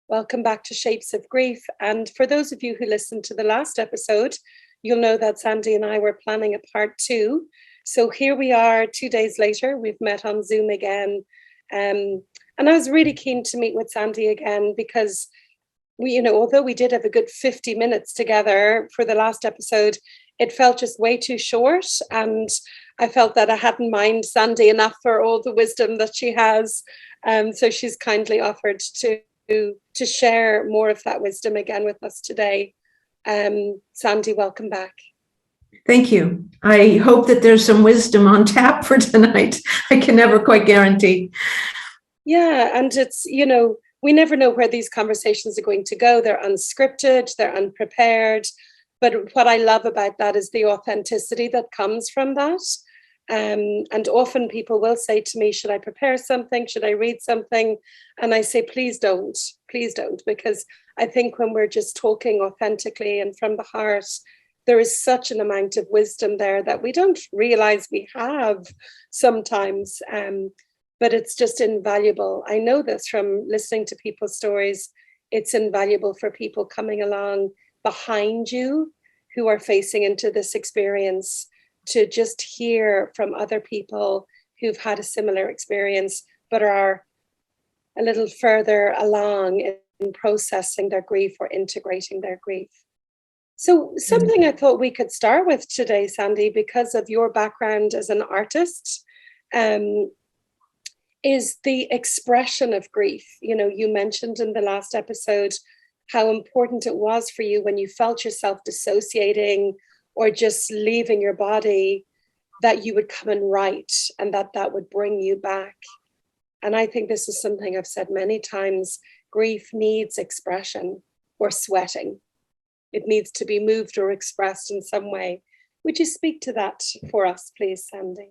Welcome back to Shapes of Grief. And for those of you who listened to the last episode, you'll know that Sandy and I were planning a part 2. So here we are 2 days later. We've met on Zoom again. And I was really keen to meet with Sandy again because we, although we did have a good 50 minutes together for the last episode, it felt just way too short. And I felt that I hadn't mined Sandy enough for all the wisdom that she has. So she's kindly offered to share more of that wisdom again with us today. Sandy, welcome back. Thank you. I hope that there's some wisdom on tap for tonight. I can never quite guarantee. Yeah, and it's, we never know where these conversations are going to go. They're unscripted, they're unprepared. But what I love about that is the authenticity that comes from that. And often people will say to me, should I prepare something? Should I read something? And I say, please don't, because I think when we're just talking authentically and from the heart, there is such an amount of wisdom there that we don't realize we have sometimes, but it's just invaluable. I know this from listening to people's stories. It's invaluable for people coming along behind you who are facing into this experience, to just hear from other people who've had a similar experience, but are a little further along in processing their grief or integrating their grief. So something I thought we could start with today, Sandy, because of your background as an artist, is the expression of grief. You mentioned in the last episode how important it was for you when you felt yourself dissociating or just leaving your body, that you would come and write and that would bring you back. And I think this is something I've said many times. Grief needs expression or sweating. It needs to be moved or expressed in some way. Would you speak to that for us, please, Sandy?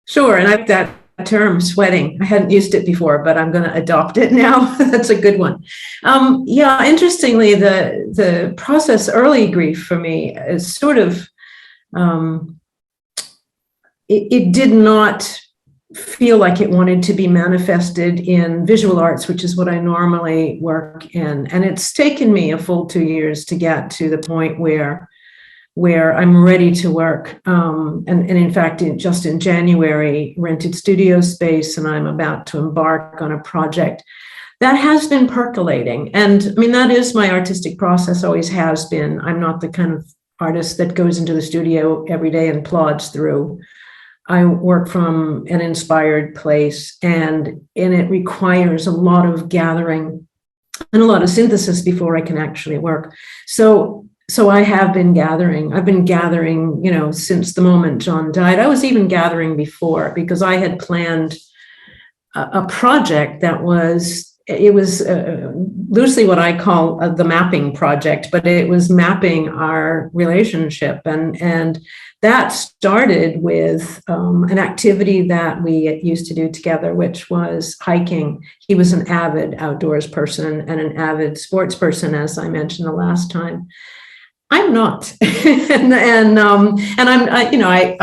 Sure, and I like that term, sweating. I hadn't used it before, but I'm going to adopt it now. That's a good one. Interestingly, the process early grief for me is sort of, it did not feel like it wanted to be manifested in visual arts, which is what I normally work in. And it's taken me a full 2 years to get to the point where I'm ready to work. And in fact, just in January, rented studio space, and I'm about to embark on a project that has been percolating. And I mean, that is my artistic process, always has been. I'm not the kind of artist that goes into the studio every day and plods through. I work from an inspired place, and it requires a lot of gathering and a lot of synthesis before I can actually work. So I have been gathering. I've been gathering, since the moment John died. I was even gathering before, because I had planned a project that was loosely what I call the mapping project, but it was mapping our relationship. And that started with an activity that we used to do together, which was hiking. He was an avid outdoors person and an avid sports person, as I mentioned the last time. I'm not, and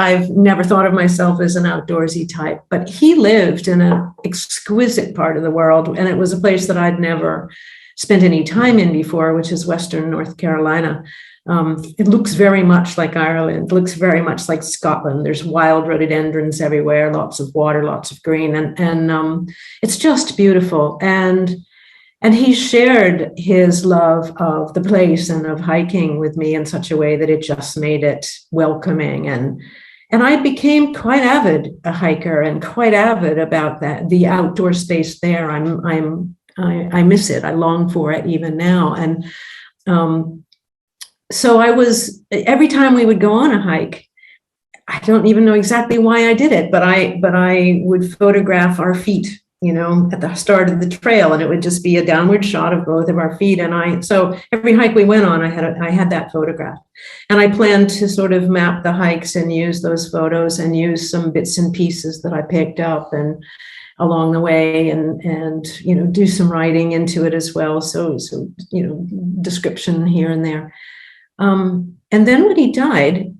I've never thought of myself as an outdoorsy type, but he lived in an exquisite part of the world, and it was a place that I'd never spent any time in before, which is Western North Carolina. It looks very much like Ireland, looks very much like Scotland. There's wild rhododendrons everywhere, lots of water, lots of green, and it's just beautiful. And he shared his love of the place and of hiking with me in such a way that it just made it welcoming. And I became quite avid a hiker and quite avid about that, the outdoor space there. I miss it. I long for it even now. And so every time we would go on a hike, I don't even know exactly why I did it, but I would photograph our feet, at the start of the trail, and it would just be a downward shot of both of our feet. And so every hike we went on, I had that photograph, and I planned to sort of map the hikes and use those photos and use some bits and pieces that I picked up and along the way, and do some writing into it as well. So description here and there. And then when he died,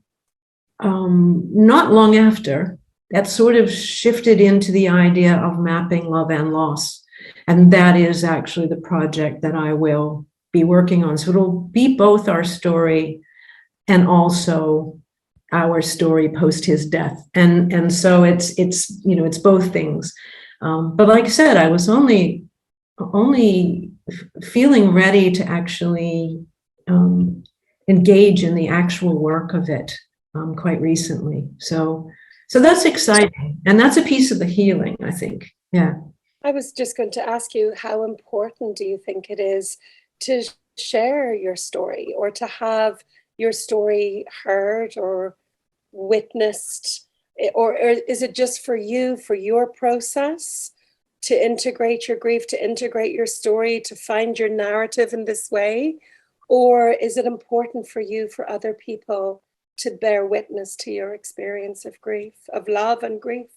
not long after, that sort of shifted into the idea of mapping love and loss. And that is actually the project that I will be working on. So it'll be both our story and also our story post his death. And so it's both things. But like I said, I was only feeling ready to actually engage in the actual work of it quite recently. So that's exciting. And that's a piece of the healing, I think. Yeah. I was just going to ask you, how important do you think it is to share your story, or to have your story heard or witnessed? Or is it just for you, for your process, to integrate your grief, to integrate your story, to find your narrative in this way? Or is it important for you, for other people, to bear witness to your experience of grief, of love and grief?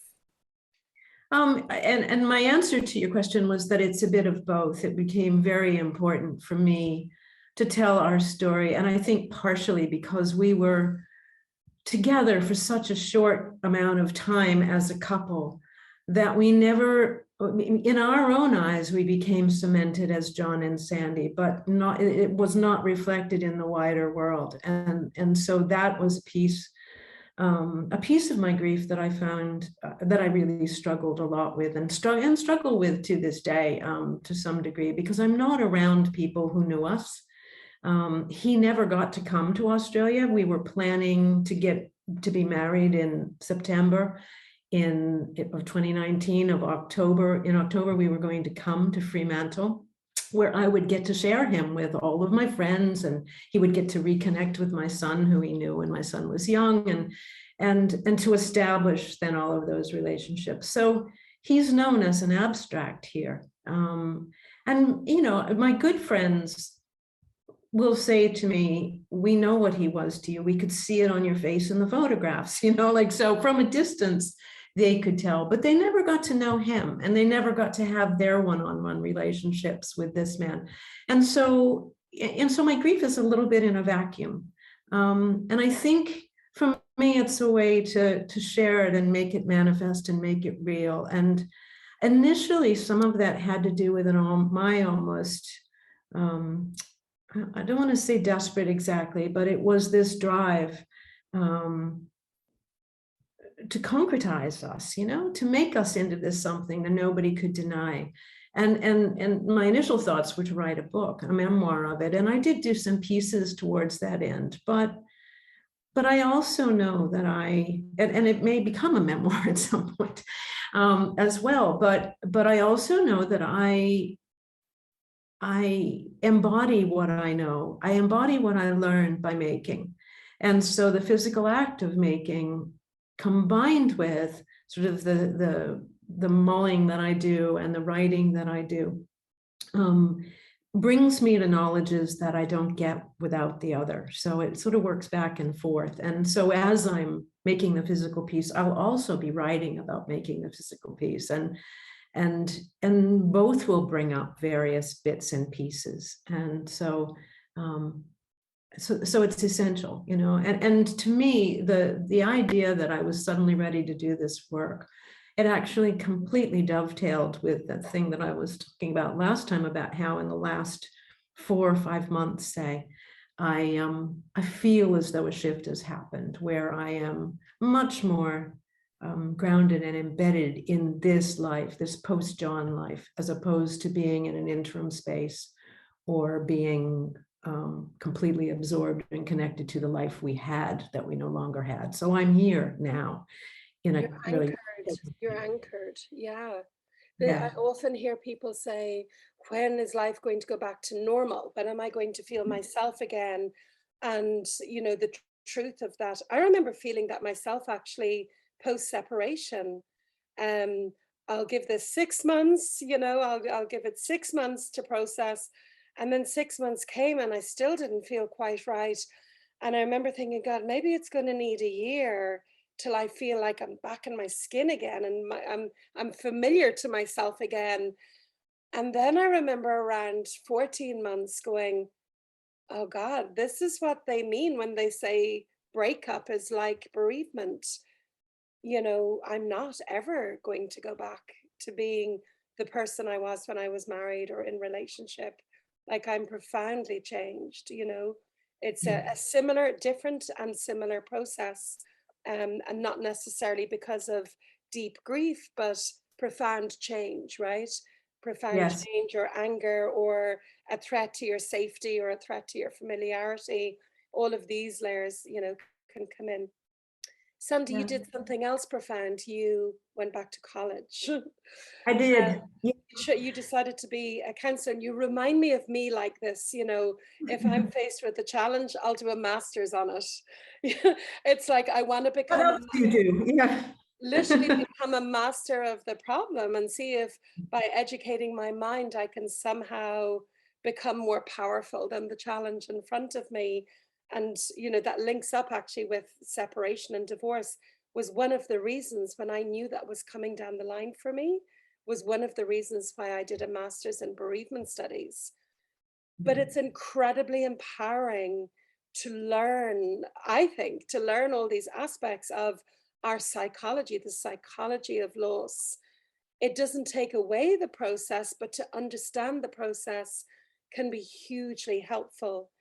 And my answer to your question was that it's a bit of both. It became very important for me to tell our story. And I think partially because we were together for such a short amount of time as a couple, that we never, in our own eyes, we became cemented as John and Sandy, but it was not reflected in the wider world. And so that was a piece of my grief that I found that I really struggled a lot with, and struggle with to this day, to some degree, because I'm not around people who knew us. He never got to come to Australia. We were planning to be married in September of 2019. In October, we were going to come to Fremantle, where I would get to share him with all of my friends, and he would get to reconnect with my son, who he knew when my son was young, and to establish then all of those relationships. So he's known as an abstract here. And my good friends will say to me, we know what he was to you. We could see it on your face in the photographs, so from a distance, they could tell, but they never got to know him, and they never got to have their one-on-one relationships with this man. And so my grief is a little bit in a vacuum. And I think for me, it's a way to share it and make it manifest and make it real. And initially, some of that had to do with my almost, I don't want to say desperate exactly, but it was this drive to concretize us, to make us into this something that nobody could deny. And my initial thoughts were to write a book, a memoir of it. And I did do some pieces towards that end, but I also know that and it may become a memoir at some point as well, but I also know that I embody what I know. I embody what I learned by making. And so the physical act of making, combined with sort of the mulling that I do and the writing that I do, brings me to knowledges that I don't get without the other. So it sort of works back and forth. And so as I'm making the physical piece, I'll also be writing about making the physical piece, and both will bring up various bits and pieces. And so it's essential, and to me, the idea that I was suddenly ready to do this work, it actually completely dovetailed with that thing that I was talking about last time, about how in the last 4 or 5 months, say, I feel as though a shift has happened, where I am much more grounded and embedded in this life, this post-John life, as opposed to being in an interim space or being completely absorbed and connected to the life we had that we no longer had. So I'm here now. You're anchored. Yeah. I often hear people say, when is life going to go back to normal? When am I going to feel myself again? And, the truth of that, I remember feeling that myself, actually, post-separation. I'll give this 6 months, I'll give it 6 months to process. And then 6 months came and I still didn't feel quite right. And I remember thinking, God, maybe it's going to need a year till I feel like I'm back in my skin again, and I'm familiar to myself again. And then I remember around 14 months going, oh God, this is what they mean when they say breakup is like bereavement. I'm not ever going to go back to being the person I was when I was married or in relationship. Like, I'm profoundly changed, you know. It's a similar, different and similar process, and not necessarily because of deep grief, but profound change, right? Profound Yes. change or anger or a threat to your safety or a threat to your familiarity. All of these layers, you know, can come in. Sandy, you did something else profound. You went back to college. I did. Yeah. You decided to be a counselor, and you remind me of me like this, you know, if I'm faced with a challenge, I'll do a master's on it. It's like, I want to What become else do you do? Yeah. literally become a master of the problem and see if by educating my mind, I can somehow become more powerful than the challenge in front of me. And, you know, that links up actually with separation and divorce. Was one of the reasons, when I knew that was coming down the line for me, was one of the reasons why I did a master's in bereavement studies. But it's incredibly empowering to learn, I think, to learn all these aspects of our psychology, the psychology of loss. It doesn't take away the process, but to understand the process can be hugely helpful.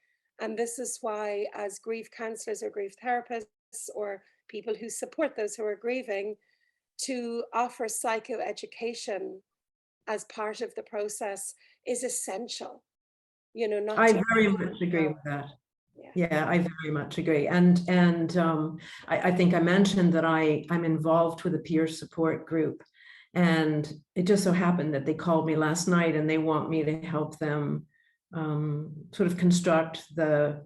And this is why, as grief counselors or grief therapists or people who support those who are grieving, to offer psychoeducation as part of the process is essential. You know, not I to very much agree with that. yeah. Yeah, I very much agree. And I think I mentioned that I'm involved with a peer support group. And it just so happened that they called me last night and they want me to help them sort of construct the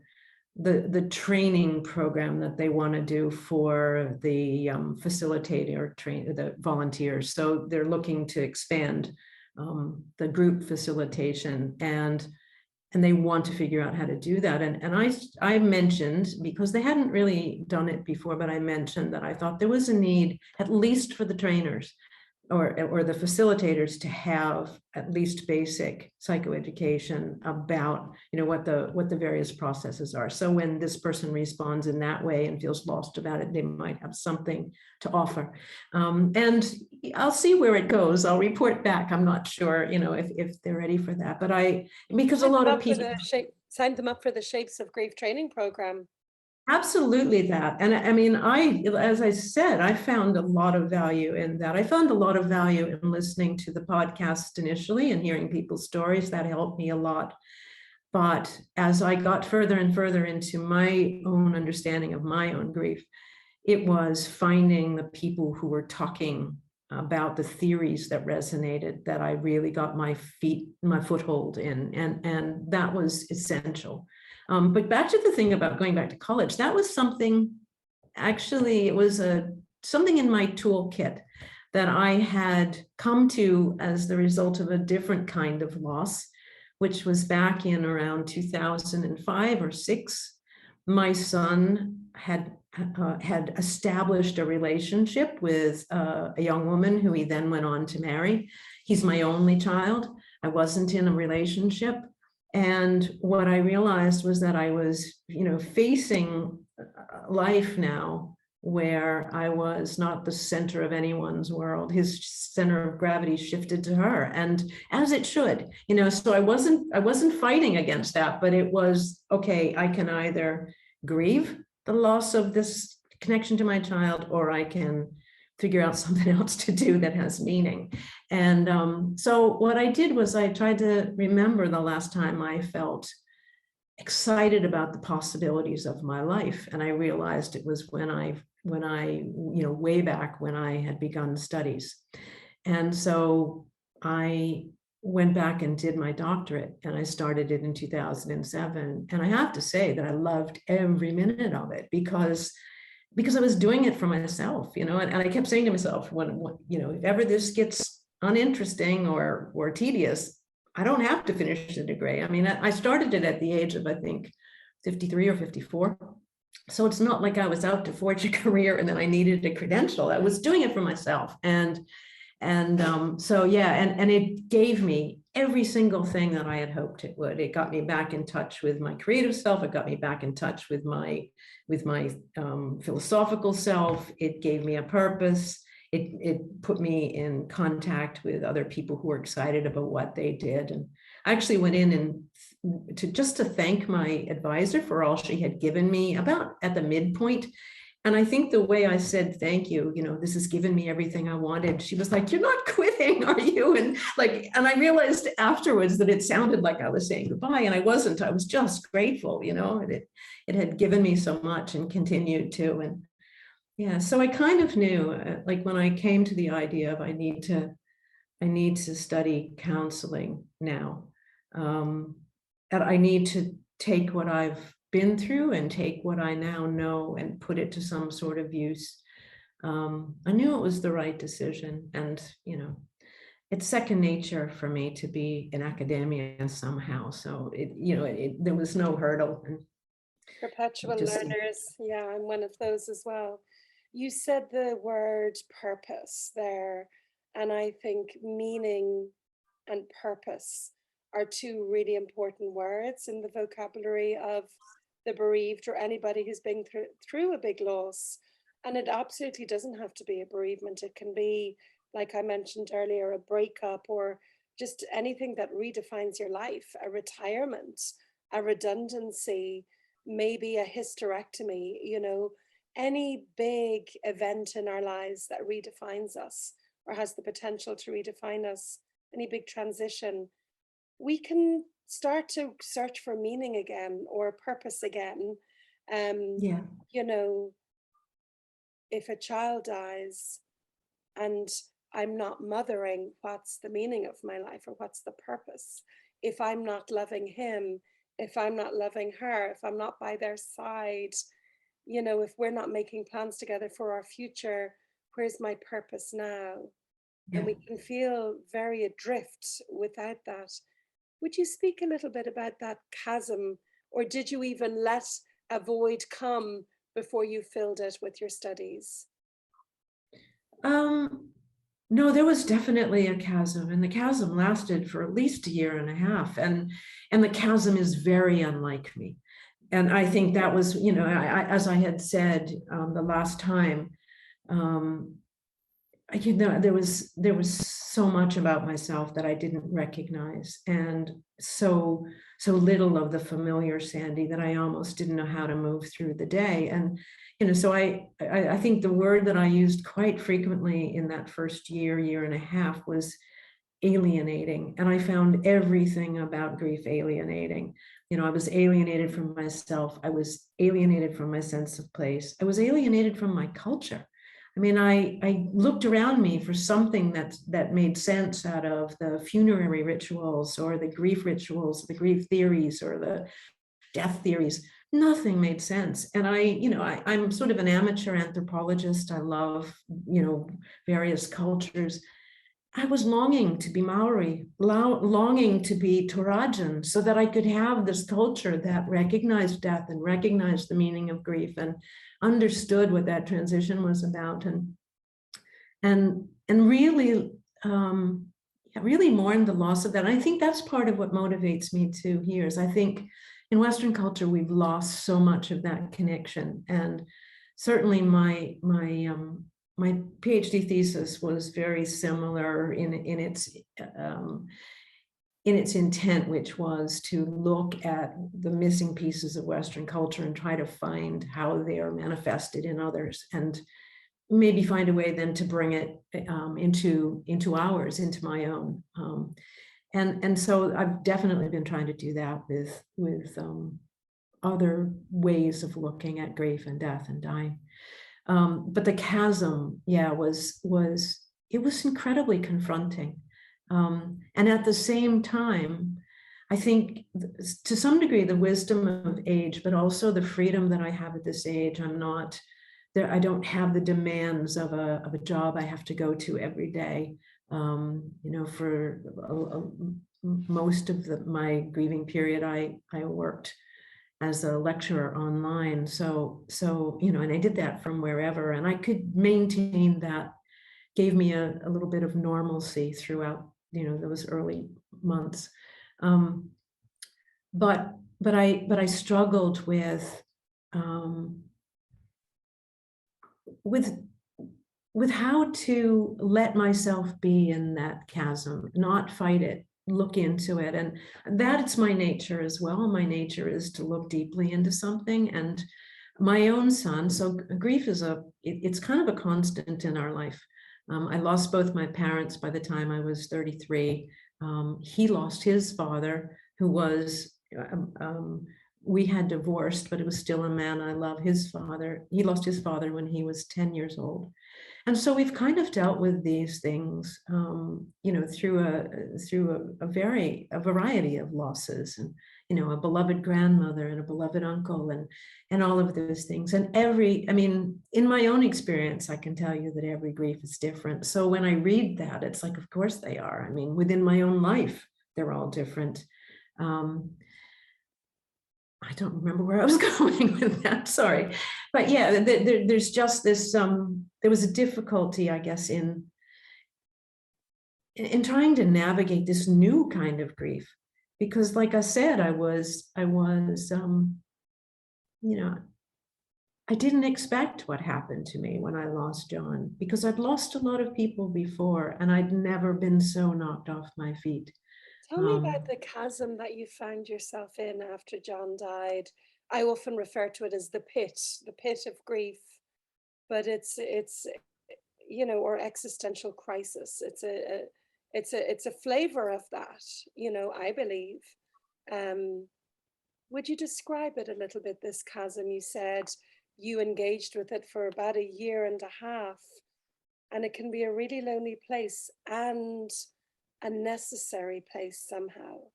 training program that they want to do for the facilitator the volunteers. So they're looking to expand the group facilitation, and they want to figure out how to do that. And I mentioned, because they hadn't really done it before, but I mentioned that I thought there was a need, at least for the trainers or the facilitators, to have at least basic psychoeducation about, you know, what the various processes are. So when this person responds in that way and feels lost about it, they might have something to offer. And I'll see where it goes. I'll report back. I'm not sure, you know, if they're ready for that. But because a lot of people Sign them up for the Shapes of Grief training program. Absolutely that. And I mean, as I said, I found a lot of value in that. I found a lot of value in listening to the podcast initially and hearing people's stories. That helped me a lot. But as I got further and further into my own understanding of my own grief, it was finding the people who were talking about the theories that resonated that I really got my foothold in. And that was essential. But back to the thing about going back to college, that was something, actually, it was something in my toolkit that I had come to as the result of a different kind of loss, which was back in around 2005 or 6. My son had established a relationship with a young woman who he then went on to marry. He's my only child. I wasn't in a relationship. And what I realized was that I was, you know, facing life now where I was not the center of anyone's world. His center of gravity shifted to her, and as it should, you know. So I wasn't fighting against that, but it was, okay, I can either grieve the loss of this connection to my child, or I can figure out something else to do that has meaning. And so what I did was I tried to remember the last time I felt excited about the possibilities of my life. And I realized it was when I, you know, way back when I had begun studies. And so I went back and did my doctorate, and I started it in 2007. And I have to say that I loved every minute of it, because I was doing it for myself, you know, and I kept saying to myself, when you know, if ever this gets uninteresting or tedious, I don't have to finish the degree. I mean, I started it at the age of, I think, 53 or 54. So it's not like I was out to forge a career and then I needed a credential. I was doing it for myself. So yeah, and it gave me every single thing that I had hoped it would. It got me back in touch with my creative self. It got me back in touch with my philosophical self. It gave me a purpose. it put me in contact with other people who were excited about what they did. And I actually went in and to thank my advisor for all she had given me about at the midpoint. And I think the way I said, thank you, this has given me everything I wanted. She was like, you're not quitting, are you? And I realized afterwards that it sounded like I was saying goodbye, and I wasn't. I was just grateful, it had given me so much and continued to. And yeah, so I kind of knew, like when I came to the idea of I need to study counseling now, that I need to take what I've been through and take what I now know and put it to some sort of use. I knew it was the right decision, and it's second nature for me to be in academia somehow. So there was no hurdle. And perpetual learners. Yeah, I'm one of those as well. You said the word purpose there, and I think meaning and purpose are two really important words in the vocabulary of the bereaved or anybody who's been through a big loss. And it absolutely doesn't have to be a bereavement. It can be, like I mentioned earlier, a breakup or just anything that redefines your life, a retirement, a redundancy, maybe a hysterectomy, any big event in our lives that redefines us or has the potential to redefine us, any big transition, we can start to search for meaning again or purpose again. Yeah. If a child dies and I'm not mothering, what's the meaning of my life, or what's the purpose? If I'm not loving him, if I'm not loving her, if I'm not by their side, if we're not making plans together for our future, where's my purpose now? Yeah. And we can feel very adrift without that. Would you speak a little bit about that chasm, or did you even let a void come before you filled it with your studies? No, there was definitely a chasm, and the chasm lasted for at least a year and a half. And the chasm is very unlike me. And I think that was, as I had said the last time, there was so much about myself that I didn't recognize, and so little of the familiar Sandy that I almost didn't know how to move through the day. And so I think the word that I used quite frequently in that first year and a half was alienating. And I found everything about grief alienating. I was alienated from myself. I was alienated from my sense of place. I was alienated from my culture. I mean, I looked around me for something that made sense out of the funerary rituals or the grief rituals, the grief theories or the death theories. Nothing made sense. And I'm sort of an amateur anthropologist. I love, various cultures. I was longing to be Maori, longing to be Torajan, so that I could have this culture that recognized death and recognized the meaning of grief and understood what that transition was about, and really, really mourned the loss of that. And I think that's part of what motivates me too here. Is I think in Western culture we've lost so much of that connection, and certainly my PhD thesis was very similar in its intent, which was to look at the missing pieces of Western culture and try to find how they are manifested in others, and maybe find a way then to bring it into ours, into my own. And so I've definitely been trying to do that with other ways of looking at grief and death and dying. But the chasm, was incredibly confronting. And at the same time, I think to some degree, the wisdom of age, but also the freedom that I have at this age. I'm not there. I don't have the demands of a job I have to go to every day. For most of my grieving period, I worked as a lecturer online. So, and I did that from wherever, and I could maintain that, gave me a little bit of normalcy throughout, those early months. But I struggled with with how to let myself be in that chasm, not fight it, look into it. And that's my nature as well. My nature is to look deeply into something. And my own son, so grief is it's kind of a constant in our life. I lost both my parents by the time I was 33. He lost his father, who was, we had divorced, but it was still a man I love. His father, he lost his father when he was 10 years old. And so we've kind of dealt with these things, through a variety of losses, and a beloved grandmother and a beloved uncle, and all of those things. And in my own experience, I can tell you that every grief is different. So when I read that, it's like, of course they are. I mean, within my own life, they're all different. I don't remember where I was going with that, sorry. But yeah, there's just this, there was a difficulty, I guess, in trying to navigate this new kind of grief. Because like I said, I didn't expect what happened to me when I lost John, because I'd lost a lot of people before, and I'd never been so knocked off my feet. Tell me about the chasm that you found yourself in after John died. I often refer to it as the pit of grief, but it's or existential crisis. It's a flavor of that, I believe. Would you describe it a little bit, this chasm? You said you engaged with it for about 1.5 years, and it can be a really lonely place and a necessary place somehow.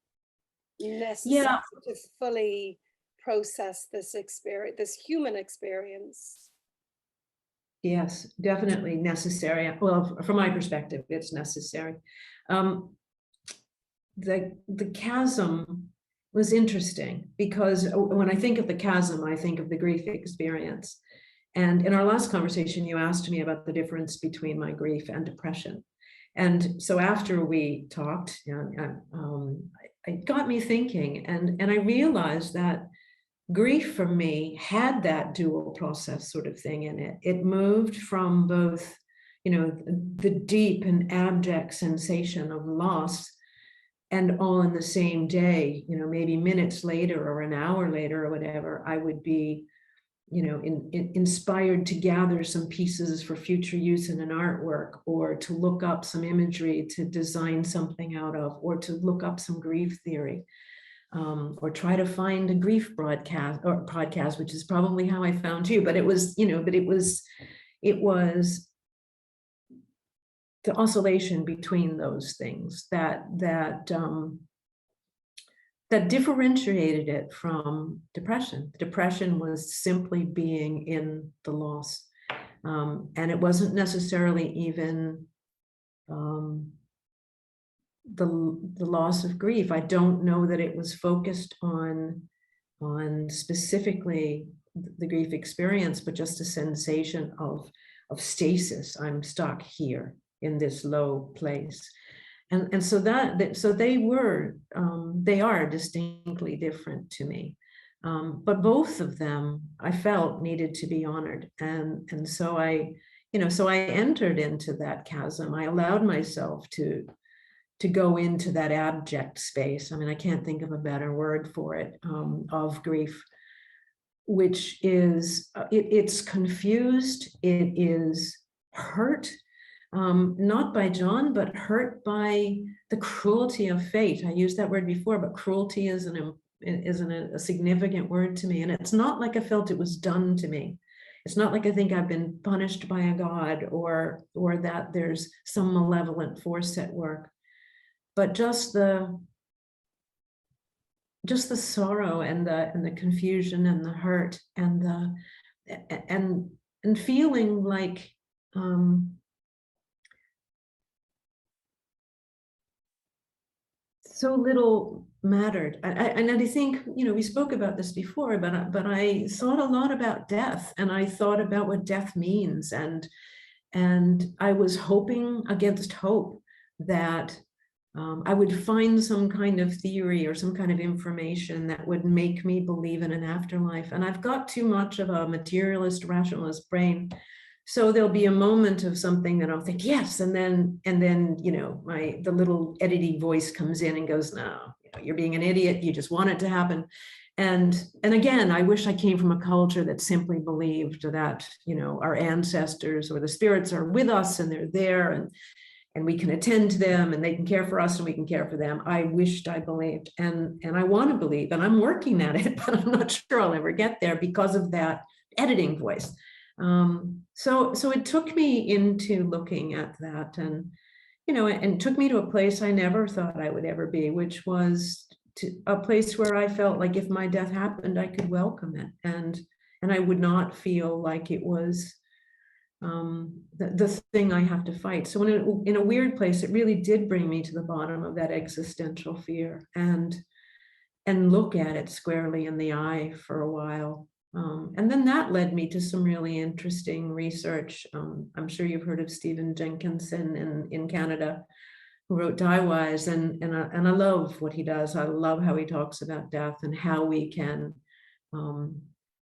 Necessary to fully process this experience, this human experience. Yes, definitely necessary. Well, from my perspective, it's necessary. The chasm was interesting, because when I think of the chasm, I think of the grief experience. And in our last conversation, you asked me about the difference between my grief and depression. And so after we talked, it got me thinking, and I realized that grief for me had that dual process sort of thing in it. It moved from both, the deep and abject sensation of loss, and all in the same day, maybe minutes later or an hour later or whatever, I would be inspired to gather some pieces for future use in an artwork, or to look up some imagery to design something out of, or to look up some grief theory, or try to find a grief broadcast or podcast, which is probably how I found you. But it was, it was the oscillation between those things that differentiated it from depression. Depression was simply being in the loss. And it wasn't necessarily even the loss of grief. I don't know that it was focused on specifically the grief experience, but just a sensation of stasis. I'm stuck here in this low place. And so they are distinctly different to me. But both of them I felt needed to be honored. And so I entered into that chasm. I allowed myself to go into that abject space. I mean, I can't think of a better word for it, of grief, which is, it's confused, it is hurt. Not by John, but hurt by the cruelty of fate. I used that word before, but cruelty isn't a significant word to me. And it's not like I felt it was done to me. It's not like I think I've been punished by a god, or that there's some malevolent force at work, but just the sorrow and the confusion and the hurt and feeling like, so little mattered. And I think, we spoke about this before, but I thought a lot about death, and I thought about what death means. And I was hoping against hope that I would find some kind of theory or some kind of information that would make me believe in an afterlife. And I've got too much of a materialist, rationalist brain So there'll be a moment of something that I'll think, yes, and then the little editing voice comes in and goes, no, you're being an idiot. You just want it to happen. And again, I wish I came from a culture that simply believed that, our ancestors or the spirits are with us and they're there, and we can attend to them and they can care for us and we can care for them. I wished I believed, and I want to believe, and I'm working at it, but I'm not sure I'll ever get there because of that editing voice. So it took me into looking at that, and took me to a place I never thought I would ever be, which was a place where I felt like if my death happened, I could welcome it, and I would not feel like it was the thing I have to fight. So in a weird place, it really did bring me to the bottom of that existential fear, and look at it squarely in the eye for a while. And then that led me to some really interesting research. I'm sure you've heard of Stephen Jenkinson in Canada, who wrote Die Wise, and I love what he does. I love how he talks about death and how we can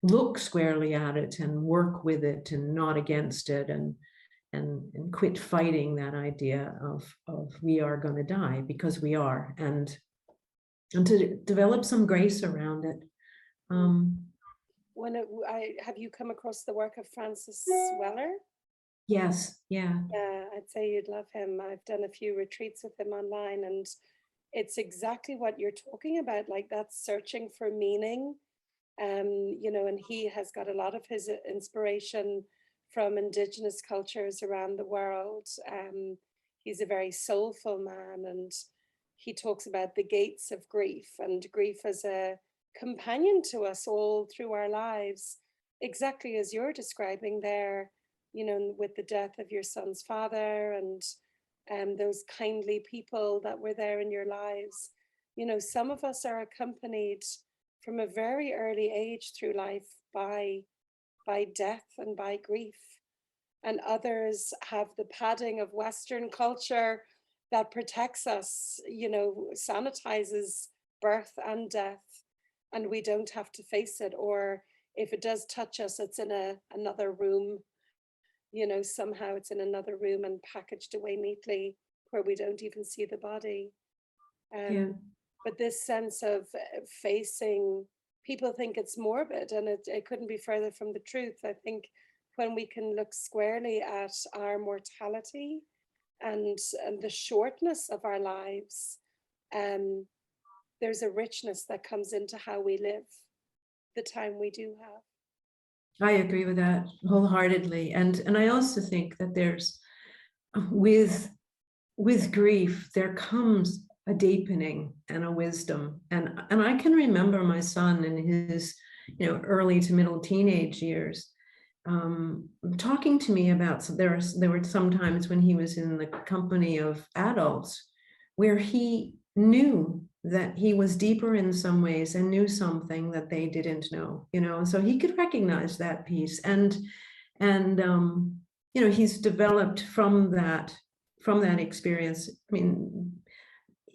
look squarely at it and work with it and not against it, and quit fighting that idea of we are going to die, because we are, and to develop some grace around it. Have you come across the work of Francis Sweller? Yes, yeah. Yeah, I'd say you'd love him. I've done a few retreats with him online, and it's exactly what you're talking about, like that searching for meaning. And he has got a lot of his inspiration from indigenous cultures around the world. He's a very soulful man, and he talks about the gates of grief, and grief as a companion to us all through our lives, exactly as you're describing there, with the death of your son's father, and those kindly people that were there in your lives. Some of us are accompanied from a very early age through life by death and by grief, and others have the padding of Western culture that protects us, sanitizes birth and death, and we don't have to face it, or if it does touch us, it's in another room, somehow it's in another room and packaged away neatly where we don't even see the body. But this sense of facing, people think it's morbid, and it couldn't be further from the truth. I think when we can look squarely at our mortality and the shortness of our lives, there's a richness that comes into how we live the time we do have. I agree with that wholeheartedly. And I also think that there's, with grief, there comes a deepening and a wisdom. And I can remember my son in his, early to middle teenage years, talking to me about, so there were some times when he was in the company of adults where he knew that he was deeper in some ways and knew something that they didn't know, so he could recognize that piece, and he's developed from that experience. I mean,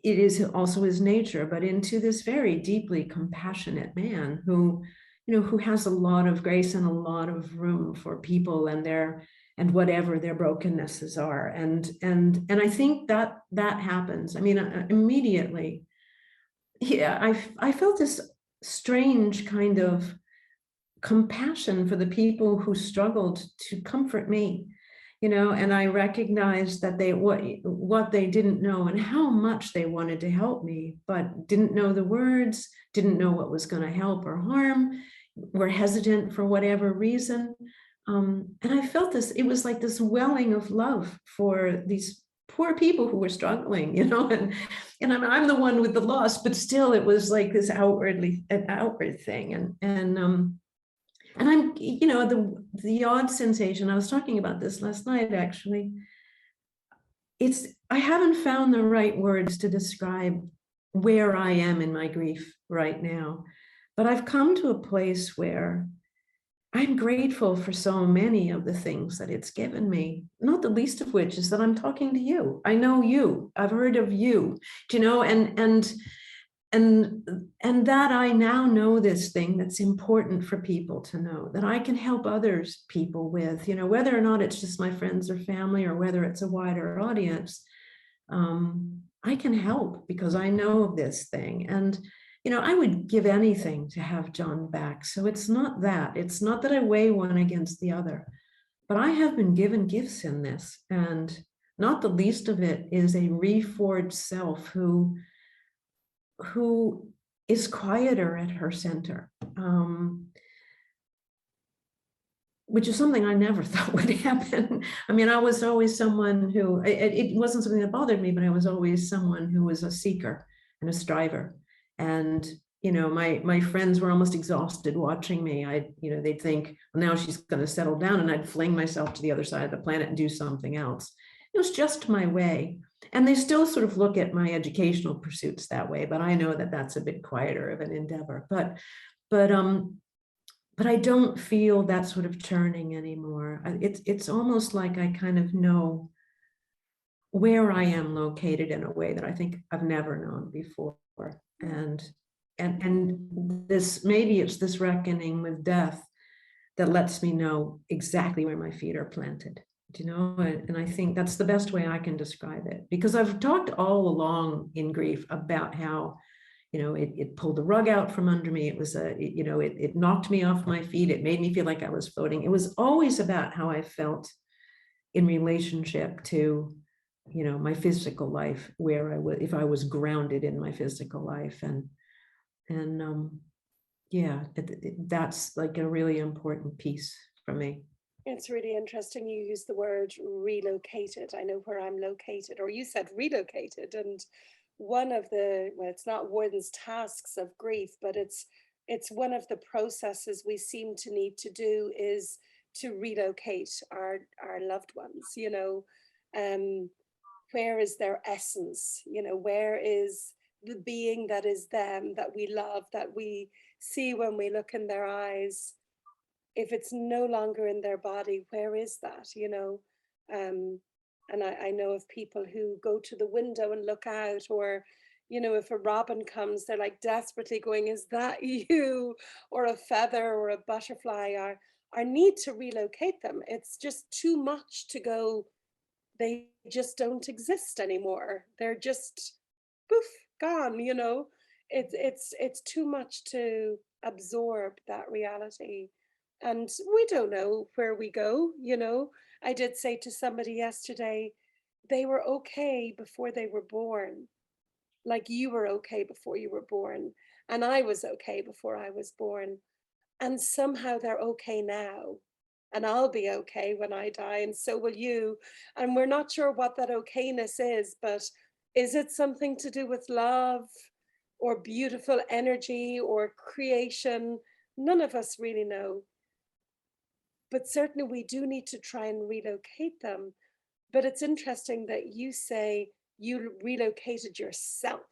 it is also his nature, but into this very deeply compassionate man who has a lot of grace and a lot of room for people and whatever their brokennesses are. And I think that happens. I mean, immediately, I felt this strange kind of compassion for the people who struggled to comfort me, and I recognized that what they didn't know and how much they wanted to help me, but didn't know the words, didn't know what was going to help or harm, were hesitant for whatever reason. And I felt this, it was like this welling of love for these poor people who were struggling, and I'm the one with the loss, but still it was like this an outward thing. And I'm, the odd sensation, I was talking about this last night, actually, I haven't found the right words to describe where I am in my grief right now, but I've come to a place where I'm grateful for so many of the things that it's given me, not the least of which is that I'm talking to you. I know you, I've heard of you, and and that I now know this thing that's important for people to know, that I can help others people with, whether or not it's just my friends or family, or whether it's a wider audience. I can help because I know of this thing. And I would give anything to have John back. So it's not that I weigh one against the other, but I have been given gifts in this, and not the least of it is a reforged self who is quieter at her center, which is something I never thought would happen. I mean, I was always someone who, it wasn't something that bothered me, but I was always someone who was a seeker and a striver. And, my friends were almost exhausted watching me. They'd think, well, now she's going to settle down, and I'd fling myself to the other side of the planet and do something else. It was just my way. And they still sort of look at my educational pursuits that way, but I know that that's a bit quieter of an endeavor. But I don't feel that sort of churning anymore. It's almost like I kind of know where I am located in a way that I think I've never known before. And this, maybe it's this reckoning with death that lets me know exactly where my feet are planted. And I think that's the best way I can describe it, because I've talked all along in grief about how, it pulled the rug out from under me. It was it knocked me off my feet. It made me feel like I was floating. It was always about how I felt in relationship to, my physical life, where I would, if I was grounded in my physical life. That's like a really important piece for me. It's really interesting you use the word relocated. I know where I'm located, or you said relocated. And one of the, well, it's not Warden's tasks of grief, but it's one of the processes we seem to need to do is to relocate our loved ones, where is their essence? Where is the being that is them, that we love, that we see when we look in their eyes? If it's no longer in their body, where is that? And I know of people who go to the window and look out, or, if a robin comes, they're like desperately going, is that you? Or a feather or a butterfly. Our need to relocate them. It's just too much to go. They just don't exist anymore. They're just poof, gone, it's too much to absorb that reality. And we don't know where we go. I did say to somebody yesterday, they were okay before they were born. Like you were okay before you were born. And I was okay before I was born. And somehow they're okay now. And I'll be okay when I die, and so will you. And we're not sure what that okayness is, but is it something to do with love or beautiful energy or creation? None of us really know. But certainly we do need to try and relocate them. But it's interesting that you say you relocated yourself.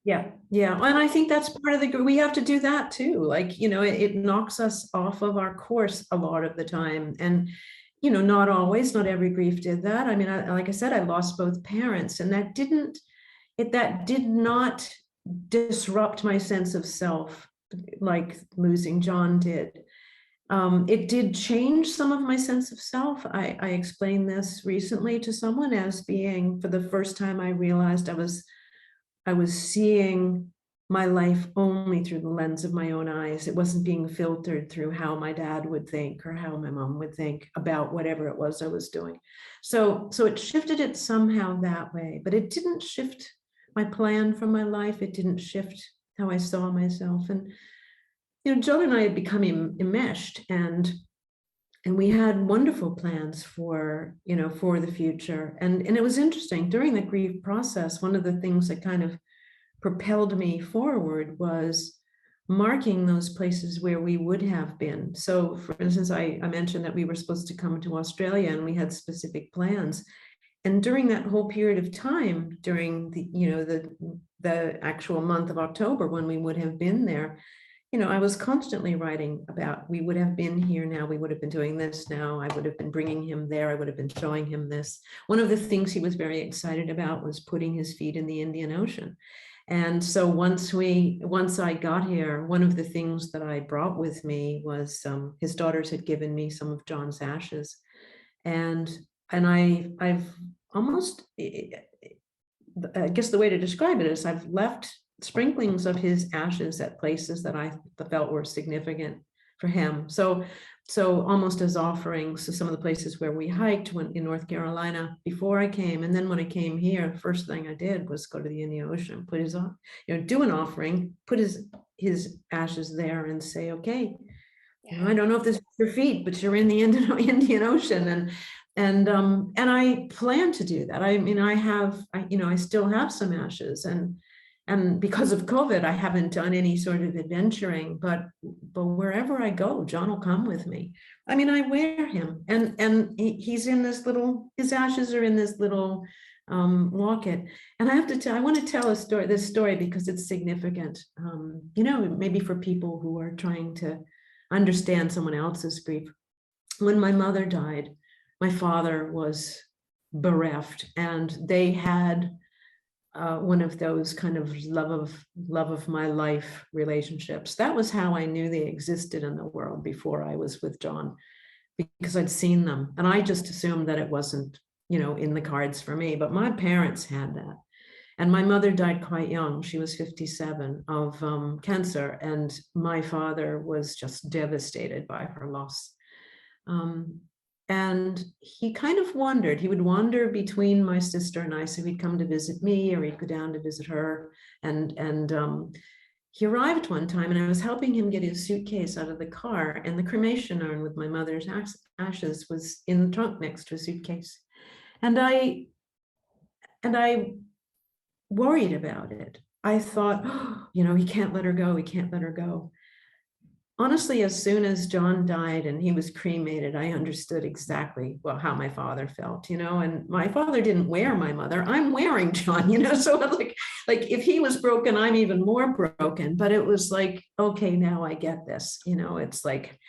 Yeah. And I think that's part of we have to do that too. Like, it knocks us off of our course a lot of the time. And, not always, not every grief did that. I mean, like I said, I lost both parents, and that did not disrupt my sense of self like losing John did. It did change some of my sense of self. I explained this recently to someone as being, for the first time, I realized I was seeing my life only through the lens of my own eyes. It wasn't being filtered through how my dad would think or how my mom would think about whatever it was I was doing. So it shifted it somehow that way, but it didn't shift my plan for my life. It didn't shift how I saw myself. And John and I had become enmeshed, and we had wonderful plans for the future. And it was interesting during the grief process. One of the things that kind of propelled me forward was marking those places where we would have been. So, for instance, I mentioned that we were supposed to come to Australia, and we had specific plans. And during that whole period of time, during the actual month of October when we would have been there, I was constantly writing about, we would have been here now, we would have been doing this now, I would have been bringing him there, I would have been showing him this. One of the things he was very excited about was putting his feet in the Indian Ocean. And so once I got here, one of the things that I brought with me was his daughters had given me some of John's ashes, and I've almost, I guess the way to describe it is I've left sprinklings of his ashes at places that I felt were significant for him. So almost as offerings to some of the places where we hiked in North Carolina before I came. And then when I came here, first thing I did was go to the Indian Ocean, put his, do an offering, put his ashes there and say, okay, I don't know if this is your feet, but you're in the Indian Ocean. And I plan to do that. I mean, I still have some ashes, and because of COVID, I haven't done any sort of adventuring, but wherever I go, John will come with me. I mean, I wear him, and he's in this little, his ashes are in this little locket. And I have to tell, I want to tell this story because it's significant, maybe for people who are trying to understand someone else's grief. When my mother died, my father was bereft, and they had one of those kind of love of my life relationships. That was how I knew they existed in the world before I was with John, because I'd seen them, and I just assumed that it wasn't, in the cards for me. But my parents had that. And my mother died quite young. She was 57 of cancer, and my father was just devastated by her loss. And he kind of wandered. He would wander between my sister and I. So he'd come to visit me, or he'd go down to visit her. And he arrived one time, and I was helping him get his suitcase out of the car, and the cremation urn with my mother's ashes was in the trunk next to a suitcase. And I worried about it. I thought, he can't let her go. He can't let her go. Honestly, as soon as John died and he was cremated, I understood exactly how my father felt, and my father didn't wear my mother. I'm wearing John, so like if he was broken, I'm even more broken. But it was like, okay, now I get this, it's like,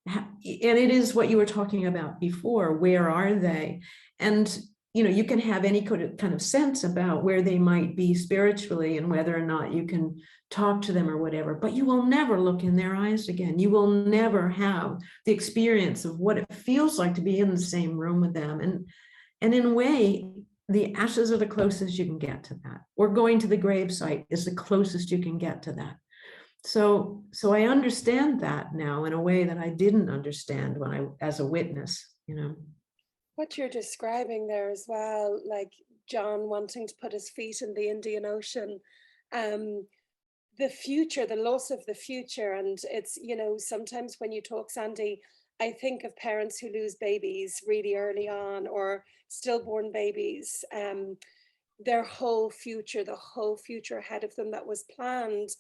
and it is what you were talking about before. Where are they? And you can have any kind of sense about where they might be spiritually and whether or not you can talk to them or whatever, but you will never look in their eyes again. You will never have the experience of what it feels like to be in the same room with them. And in a way, the ashes are the closest you can get to that. Or going to the gravesite is the closest you can get to that. So I understand that now in a way that I didn't understand as a witness, What you're describing there as well, like John wanting to put his feet in the Indian Ocean, the future, the loss of the future. And it's, sometimes when you talk, Sandy, I think of parents who lose babies really early on, or stillborn babies, their whole future, the whole future ahead of them that was planned.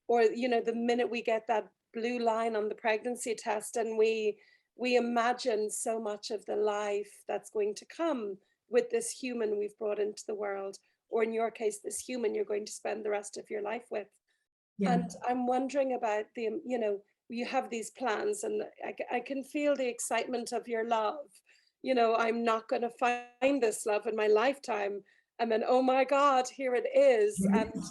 Or, the minute we get that blue line on the pregnancy test, and we imagine so much of the life that's going to come with this human we've brought into the world, or in your case, this human you're going to spend the rest of your life with. Yeah. And I'm wondering about you have these plans, and I can feel the excitement of your love. I'm not going to find this love in my lifetime. And then, oh my God, here it is. Mm-hmm. And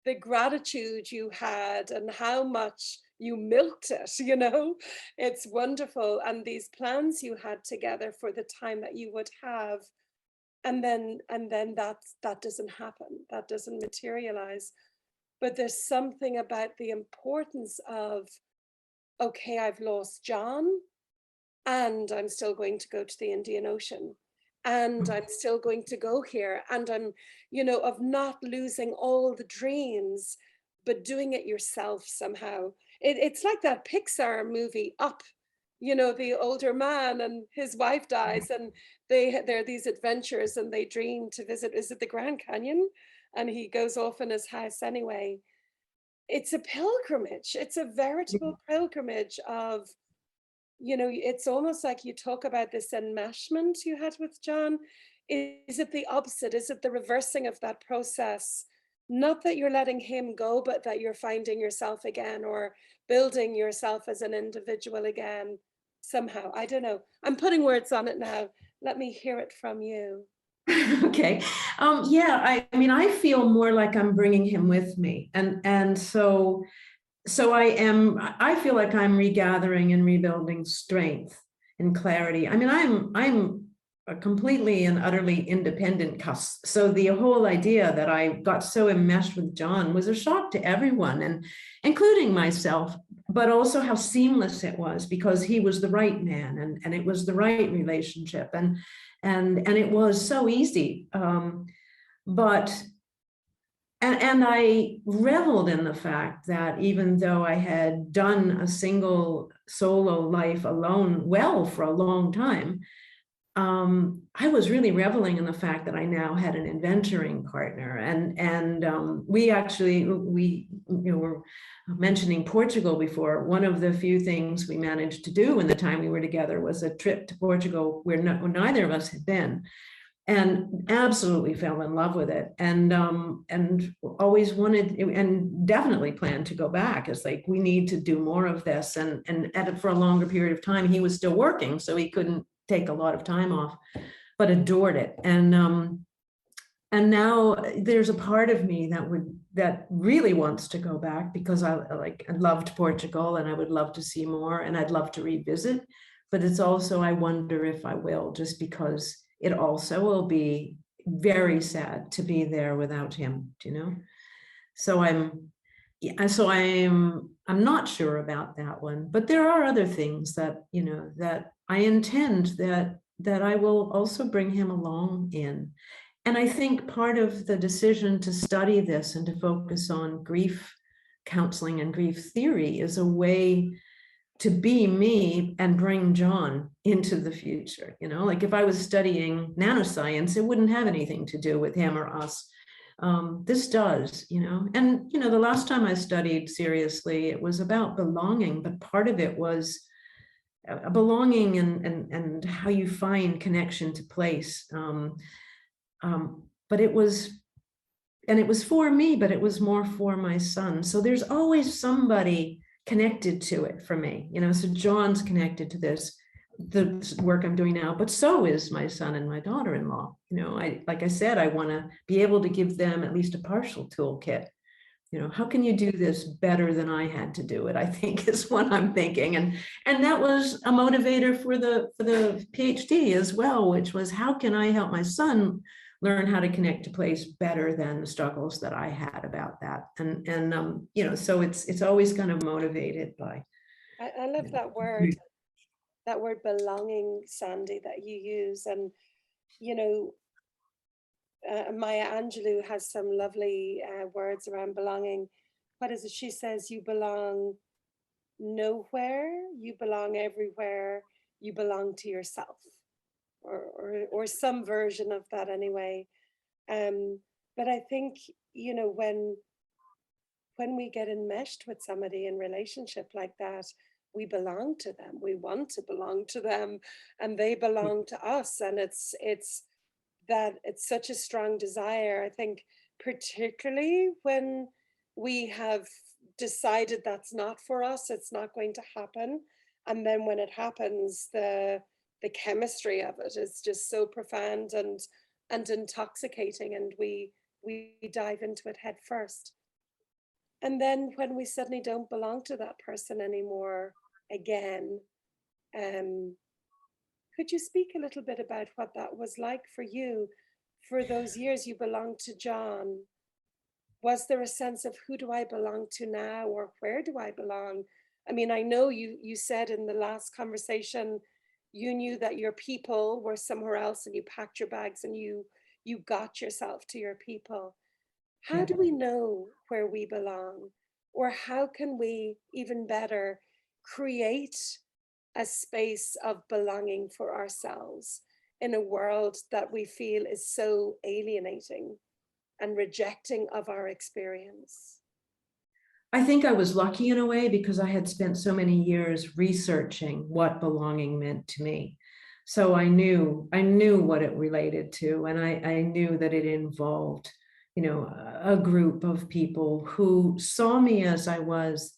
the gratitude you had and how much you milked it, it's wonderful. And these plans you had together for the time that you would have. And then that doesn't happen. That doesn't materialize. But there's something about the importance of, okay, I've lost John, and I'm still going to go to the Indian Ocean, and I'm still going to go here, and I'm, of not losing all the dreams, but doing it yourself somehow. It's like that Pixar movie, Up, the older man and his wife dies, and they're these adventures, and they dream to visit, is it the Grand Canyon? And he goes off in his house anyway. It's a pilgrimage. It's a veritable pilgrimage of, it's almost like you talk about this enmeshment you had with John. Is it the opposite? Is it the reversing of that process? Not that you're letting him go, but that you're finding yourself again, or building yourself as an individual again somehow. I don't know. I'm putting words on it now. Let me hear it from you. Okay. Yeah, I mean, I feel more like I'm bringing him with me. And so I feel like I'm regathering and rebuilding strength and clarity. I mean, I'm a completely and utterly independent cuss. So the whole idea that I got so enmeshed with John was a shock to everyone, and including myself, but also how seamless it was, because he was the right man, and it was the right relationship, and it was so easy. But and I reveled in the fact that even though I had done a single solo life alone well for a long time, I was really reveling in the fact that I now had an adventuring partner, and we were mentioning Portugal before. One of the few things we managed to do in the time we were together was a trip to Portugal where neither of us had been, and absolutely fell in love with it, and always wanted and definitely planned to go back. It's like, we need to do more of this, and for a longer period of time. He was still working, so he couldn't take a lot of time off, but adored it. And now there's a part of me that really wants to go back, because I loved Portugal, and I would love to see more, and I'd love to revisit. But it's also, I wonder if I will, just because it also will be very sad to be there without him, you know? So I'm not sure about that one, but there are other things that, you know, that I intend that I will also bring him along in. And I think part of the decision to study this and to focus on grief counseling and grief theory is a way to be me and bring John into the future. You know, like if I was studying nanoscience, it wouldn't have anything to do with him or us. This does, you know. And, you know, the last time I studied seriously, it was about belonging, but part of it was belonging and how you find connection to place. But it was for me, but it was more for my son. So there's always somebody connected to it for me, you know. So John's connected to the work I'm doing now, but so is my son and my daughter-in-law. You know, like I said, I want to be able to give them at least a partial toolkit. You know, how can you do this better than I had to do it, I think, is what I'm thinking. And that was a motivator for the PhD as well, which was, how can I help my son learn how to connect to place better than the struggles that I had about that. And you know, so it's always kind of motivated by. I love that word belonging, Sandy, that you use. And, you know, Maya Angelou has some lovely words around belonging. What is it? She says, you belong nowhere, you belong everywhere, you belong to yourself, or some version of that anyway. But I think, you know, when we get enmeshed with somebody in relationship like that, we belong to them, we want to belong to them, and they belong to us. And it's such a strong desire, I think, particularly when we have decided that's not for us, it's not going to happen. And then when it happens, the chemistry of it is just so profound and intoxicating, and we dive into it head first. And then when we suddenly don't belong to that person anymore again, could you speak a little bit about what that was like for you? For those years you belonged to John, was there a sense of, who do I belong to now, or where do I belong? I mean, I know you said in the last conversation, you knew that your people were somewhere else, and you packed your bags and you got yourself to your people. How do we know where we belong? Or how can we, even better, create a space of belonging for ourselves in a world that we feel is so alienating and rejecting of our experience? I think I was lucky in a way, because I had spent so many years researching what belonging meant to me. So I knew what it related to, and I knew that it involved, you know, a group of people who saw me as I was,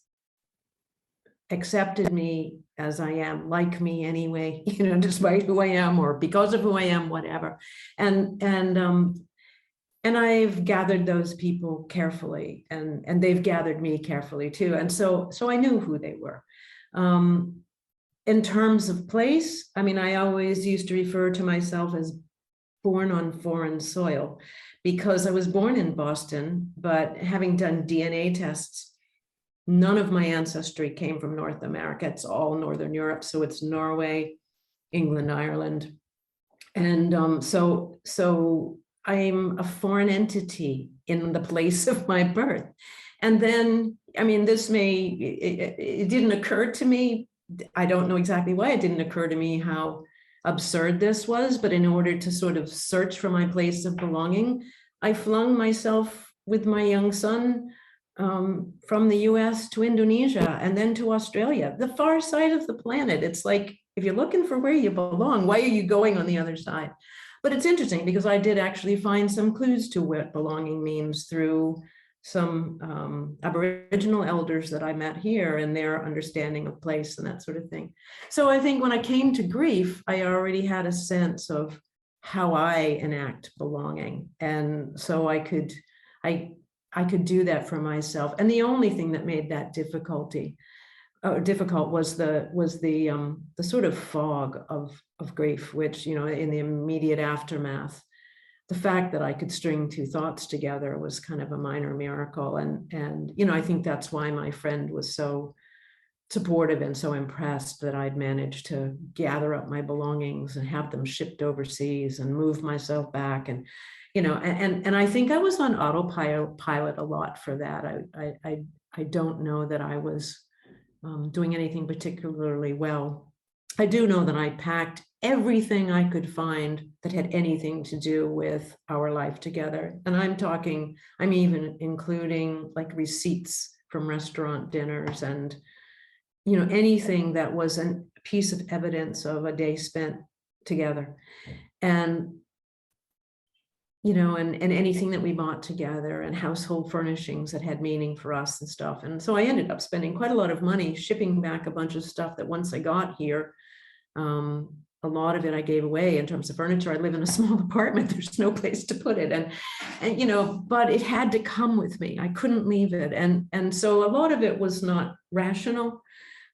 accepted me as I am, like me anyway, despite who I am or because of who I am, whatever. And I've gathered those people carefully, and they've gathered me carefully too. And so I knew who they were. In terms of place, I mean, I always used to refer to myself as born on foreign soil, because I was born in Boston, but having done DNA tests, none of my ancestry came from North America. It's all Northern Europe. So it's Norway, England, Ireland. And so I'm a foreign entity in the place of my birth. And then, I mean, it didn't occur to me. I don't know exactly why it didn't occur to me how absurd this was, but in order to sort of search for my place of belonging, I flung myself with my young son from the US to Indonesia and then to Australia, the far side of the planet. It's like, if you're looking for where you belong, why are you going on the other side? But it's interesting because I did actually find some clues to what belonging means through some Aboriginal elders that I met here and their understanding of place and that sort of thing. So I think when I came to grief, I already had a sense of how I enact belonging. And so I could do that for myself. And the only thing that made that difficult was the sort of fog of grief, which, in the immediate aftermath, the fact that I could string two thoughts together was kind of a minor miracle. And I think that's why my friend was so supportive and so impressed that I'd managed to gather up my belongings and have them shipped overseas and move myself back. And, and I think I was on autopilot a lot for that. I don't know that I was doing anything particularly well. I do know that I packed everything I could find that had anything to do with our life together. And I'm even including like receipts from restaurant dinners and, anything that was a piece of evidence of a day spent together. And, and anything that we bought together and household furnishings that had meaning for us and stuff. And so I ended up spending quite a lot of money shipping back a bunch of stuff that once I got here, a lot of it I gave away in terms of furniture. I live in a small apartment. There's no place to put it. And but it had to come with me. I couldn't leave it. And so a lot of it was not rational,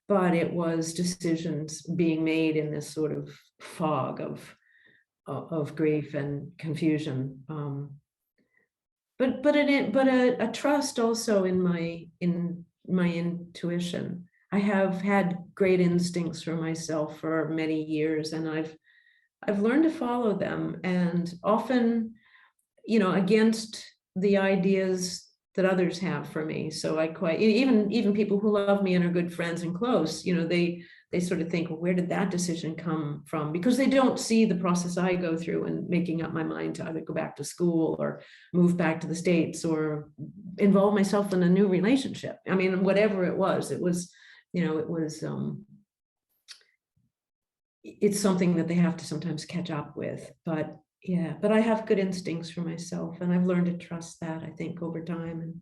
but it was decisions being made in this sort of fog of grief and confusion. But a trust also in my intuition. I have had great instincts for myself for many years, and I've learned to follow them, and often, against the ideas that others have for me. So I quite, even people who love me and are good friends and close, they sort of think, well, where did that decision come from? Because they don't see the process I go through in making up my mind to either go back to school or move back to the States or involve myself in a new relationship. I mean, whatever it was, it's something that they have to sometimes catch up with. But I have good instincts for myself, and I've learned to trust that, I think, over time.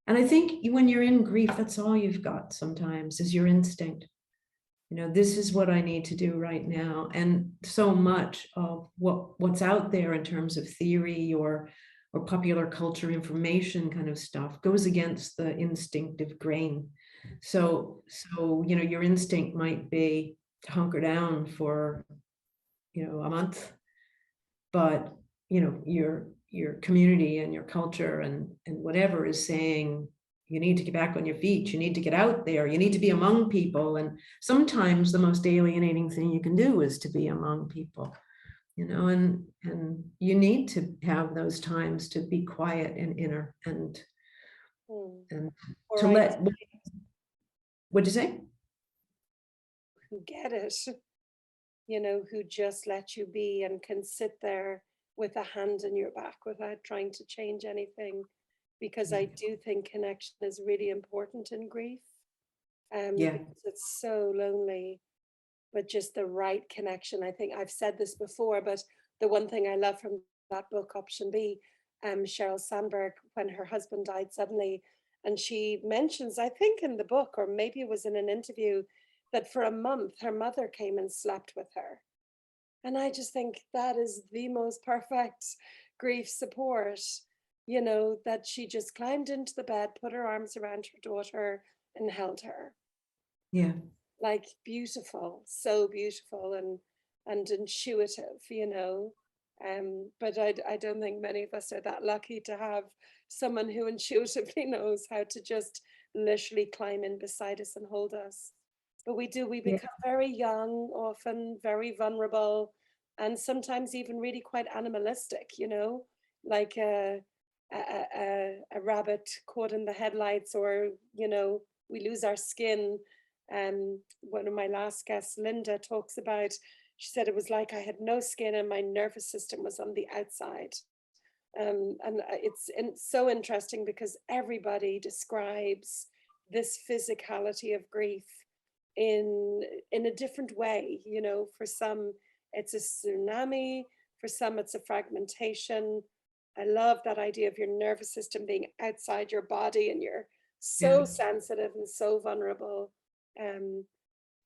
And I think when you're in grief, that's all you've got sometimes is your instinct. This is what I need to do right now. And so much of what's out there in terms of theory or popular culture information kind of stuff goes against the instinctive grain. So your instinct might be to hunker down for a month, but your community and your culture and whatever is saying you need to get back on your feet, you need to get out there, you need to be among people. And sometimes the most alienating thing you can do is to be among people, and you need to have those times to be quiet and inner and to let. What'd you say? Who get it, who just let you be and can sit there with a hand in your back without trying to change anything. Because I do think connection is really important in grief. Because it's so lonely, but just the right connection. I think I've said this before, but the one thing I love from that book, Option B, Sheryl Sandberg, when her husband died suddenly, And she mentions, I think in the book, or maybe it was in an interview, that for a month her mother came and slept with her. And I just think that is the most perfect grief support, you know, that she just climbed into the bed, put her arms around her daughter and held her. Yeah. Like beautiful, so beautiful and intuitive, you know. But I don't think many of us are that lucky to have someone who intuitively knows how to just literally climb in beside us and hold us. But we do, we Yeah. become very young, often very vulnerable, and sometimes even really quite animalistic, you know, like a rabbit caught in the headlights, or, you know, we lose our skin. One of my last guests, Linda, talks about, she said it was like I had no skin and my nervous system was on the outside. And it's so interesting because everybody describes this physicality of grief in a different way. You know, for some it's a tsunami, for some it's a fragmentation. I love that idea of your nervous system being outside your body and you're Yeah. so sensitive and so vulnerable. Um,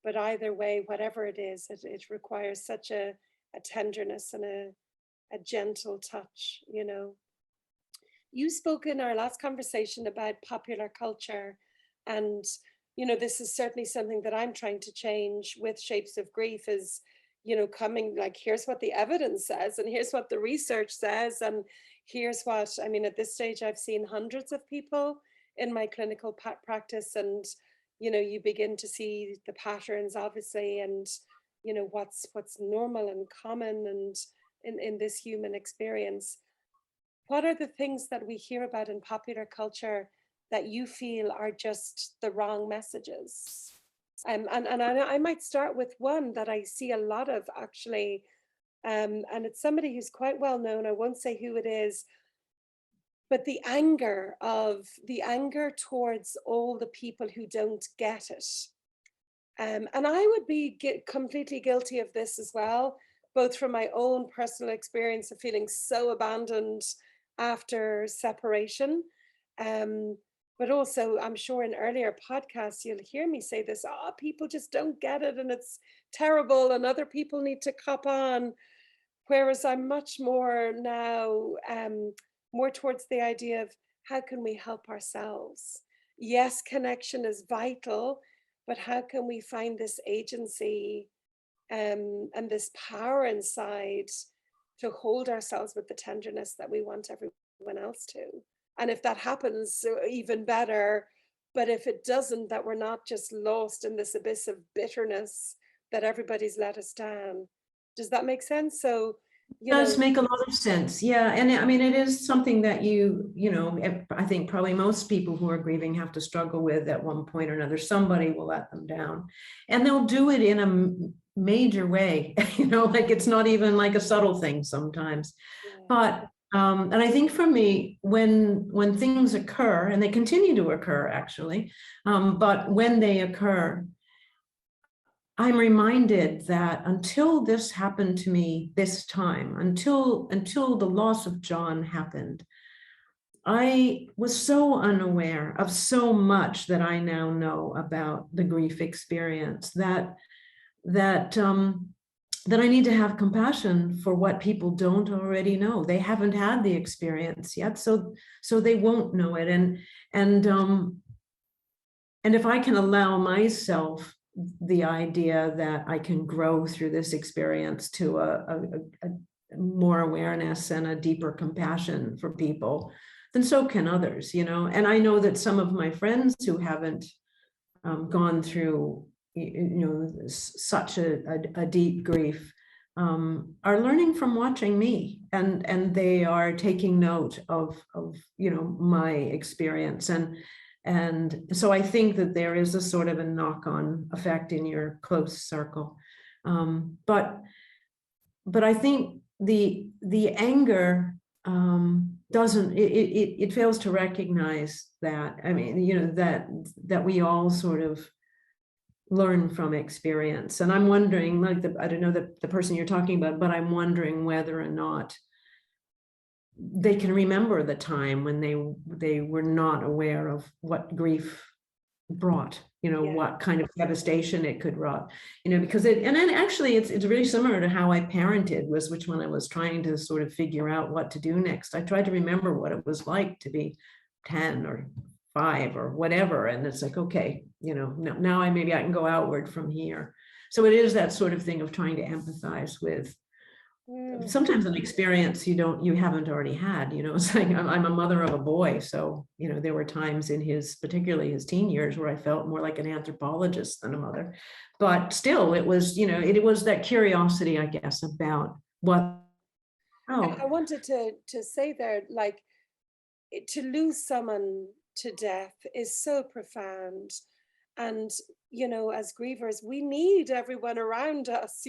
but either way, whatever it is, it requires such a tenderness and a gentle touch, you know. You spoke in our last conversation about popular culture, and you know, this is certainly something that I'm trying to change with Shapes of Grief, is, you know, coming like, here's what the evidence says and here's what the research says, and here's what, I mean, at this stage I've seen hundreds of people in my clinical practice, and you know, you begin to see the patterns obviously, and you know, what's normal and common and in this human experience. What are the things that we hear about in popular culture that you feel are just the wrong messages? And I might start with one that I see a lot of actually, and it's somebody who's quite well known. I won't say who it is, but the anger towards all the people who don't get it. And I would be completely guilty of this as well, both from my own personal experience of feeling so abandoned after separation. Um, but also, I'm sure in earlier podcasts, you'll hear me say this, oh, people just don't get it and it's terrible and other people need to cop on. Whereas I'm much more now, more towards the idea of how can we help ourselves? Yes, connection is vital, but how can we find this agency and this power inside to hold ourselves with the tenderness that we want everyone else to? And if that happens, even better. But if it doesn't, that we're not just lost in this abyss of bitterness that everybody's let us down. Does that make sense? So, you Does know, make a lot of sense. Yeah. And I mean, it is something that you know, I think probably most people who are grieving have to struggle with at one point or another. Somebody will let them down and they'll do it in a major way, you know, like it's not even like a subtle thing sometimes. yeah. But and I think for me, when things occur, and they continue to occur actually, but when they occur, I'm reminded that until this happened to me this time, until the loss of John happened, I was so unaware of so much that I now know about the grief experience that I need to have compassion for what people don't already know. They haven't had the experience yet, so they won't know it. And if I can allow myself the idea that I can grow through this experience to a more awareness and a deeper compassion for people, then so can others, you know. And I know that some of my friends who haven't gone through, you know, such a deep grief are learning from watching me, and they are taking note of you know, my experience. And so I think that there is a sort of a knock-on effect in your close circle. But I think the anger doesn't, it fails to recognize that. I mean, you know, that we all sort of learn from experience. And I'm wondering, like, I don't know the person you're talking about, but I'm wondering whether or not they can remember the time when they were not aware of what grief brought, what kind of devastation it could wrought, because and then actually it's really similar to how I parented, which when I was trying to sort of figure out what to do next, I tried to remember what it was like to be 10 or 5 or whatever. And it's like, okay, now maybe I can go outward from here. So it is that sort of thing of trying to empathize with sometimes an experience you haven't already had. It's like I'm a mother of a boy, so there were times in particularly his teen years, where I felt more like an anthropologist than a mother, but still it was that curiosity, I guess, about what. I wanted to say there, like, to lose someone to death is so profound, and as grievers we need everyone around us,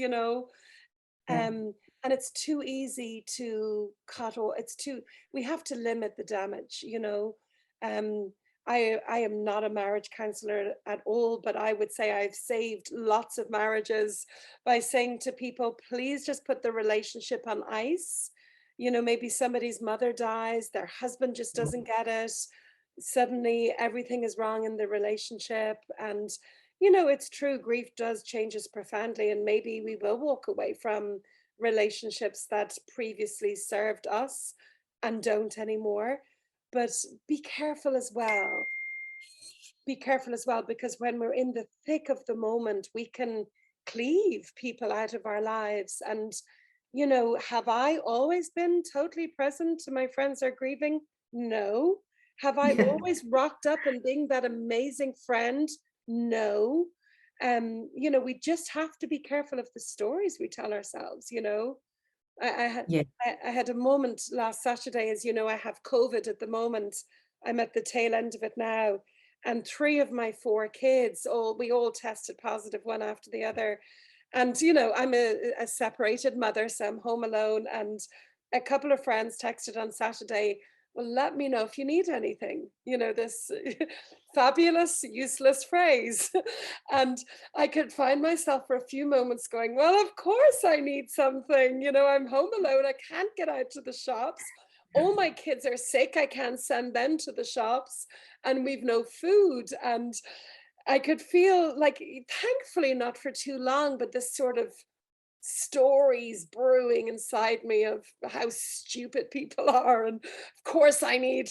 and it's too easy to cut off. We have to limit the damage, I am not a marriage counselor at all, but I would say I've saved lots of marriages by saying to people, please just put the relationship on ice. Maybe somebody's mother dies, their husband just doesn't get it. Suddenly everything is wrong in the relationship. And, it's true, grief does change us profoundly. And maybe we will walk away from relationships that previously served us and don't anymore. But be careful as well. Be careful as well, because when we're in the thick of the moment, we can cleave people out of our lives. And, have I always been totally present to my friends who are grieving? No. Have I always rocked up and being that amazing friend? No. We just have to be careful of the stories we tell ourselves. I had a moment last Saturday, as I have COVID at the moment. I'm at the tail end of it now, and 3 of my 4 kids, we all tested positive, one after the other. And I'm a separated mother, so I'm home alone. And a couple of friends texted on Saturday, well, let me know if you need anything, this fabulous, useless phrase. And I could find myself for a few moments going, well, of course I need something. I'm home alone. I can't get out to the shops. All my kids are sick. I can't send them to the shops, and we've no food. And I could feel like, thankfully not for too long, but this sort of stories brewing inside me of how stupid people are, and of course I need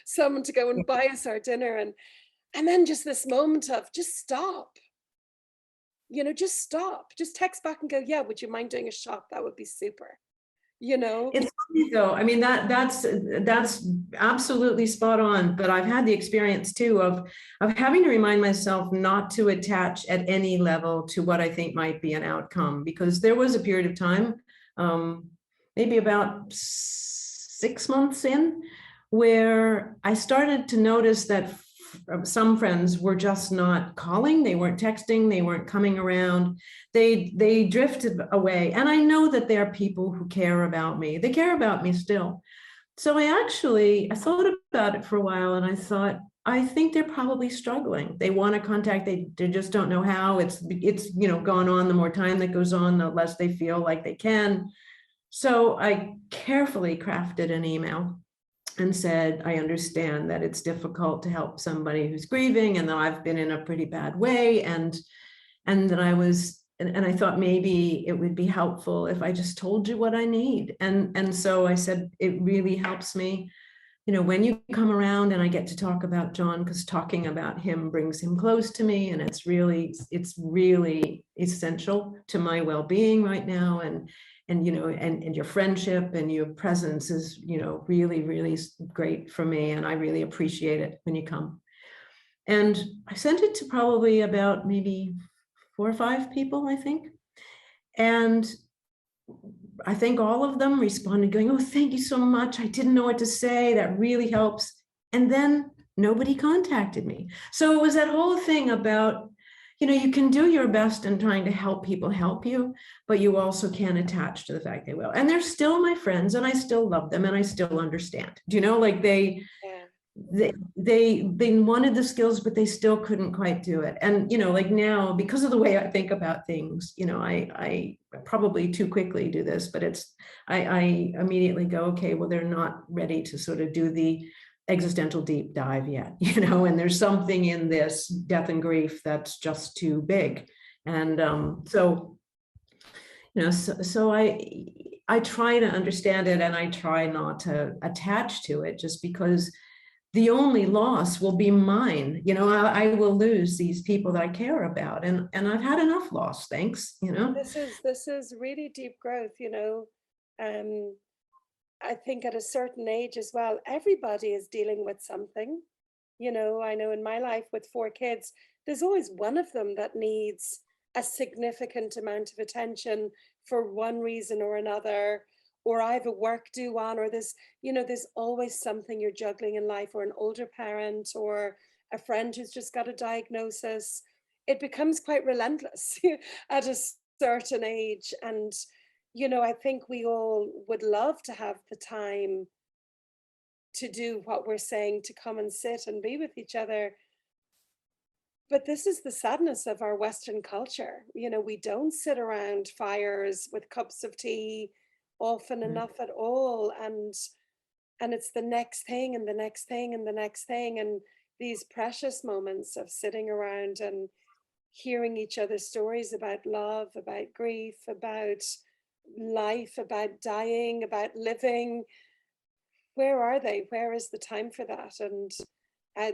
someone to go and buy us our dinner, and then just this moment of just stop, just text back and go, yeah, would you mind doing a shop? That would be super. It's funny though. I mean, that's absolutely spot on. But I've had the experience too of having to remind myself not to attach at any level to what I think might be an outcome, because there was a period of time, maybe about 6 months in, where I started to notice that some friends were just not calling, they weren't texting, they weren't coming around, they drifted away. And I know that there are people who care about me. They care about me still. So I thought about it for a while, and I thought, I think they're probably struggling. They want to contact, they just don't know how. It's gone on. The more time that goes on, the less they feel like they can. So I carefully crafted an email and said, I understand that it's difficult to help somebody who's grieving, and that I've been in a pretty bad way, and that I thought maybe it would be helpful if I just told you what I need. And so I said, it really helps me, when you come around and I get to talk about John, because talking about him brings him close to me, and it's really essential to my well-being right now. And your friendship and your presence is, really, really great for me. And I really appreciate it when you come. And I sent it to probably about maybe 4 or 5 people, I think. And I think all of them responded going, oh, thank you so much. I didn't know what to say. That really helps. And then nobody contacted me. So it was that whole thing about, you can do your best in trying to help people help you, but you also can't attach to the fact they will. And they're still my friends, and I still love them, and I still understand. they wanted the skills, but they still couldn't quite do it. And, you know, like now, because of the way I think about things, you know, I probably too quickly do this, but I immediately go, okay, well, they're not ready to sort of do the existential deep dive yet, you know, and there's something in this death and grief that's just too big. And so, you know, so I try to understand it, and I try not to attach to it, just because the only loss will be mine. You know, I will lose these people that I care about, and I've had enough loss, thanks, you know. This is really deep growth, you know. I think at a certain age as well, everybody is dealing with something. You know, I know in my life with 4 kids, there's always one of them that needs a significant amount of attention for one reason or another, or I have a work due on, or this, you know, there's always something you're juggling in life, or an older parent, or a friend who's just got a diagnosis. It becomes quite relentless at a certain age. And, you know, I think we all would love to have the time to do what we're saying, to come and sit and be with each other. But this is the sadness of our Western culture. You know, we don't sit around fires with cups of tea often enough at all. And it's the next thing and the next thing and the next thing. And these precious moments of sitting around and hearing each other's stories about love, about grief, about life, about dying, about living. Where are they? Where is the time for that? And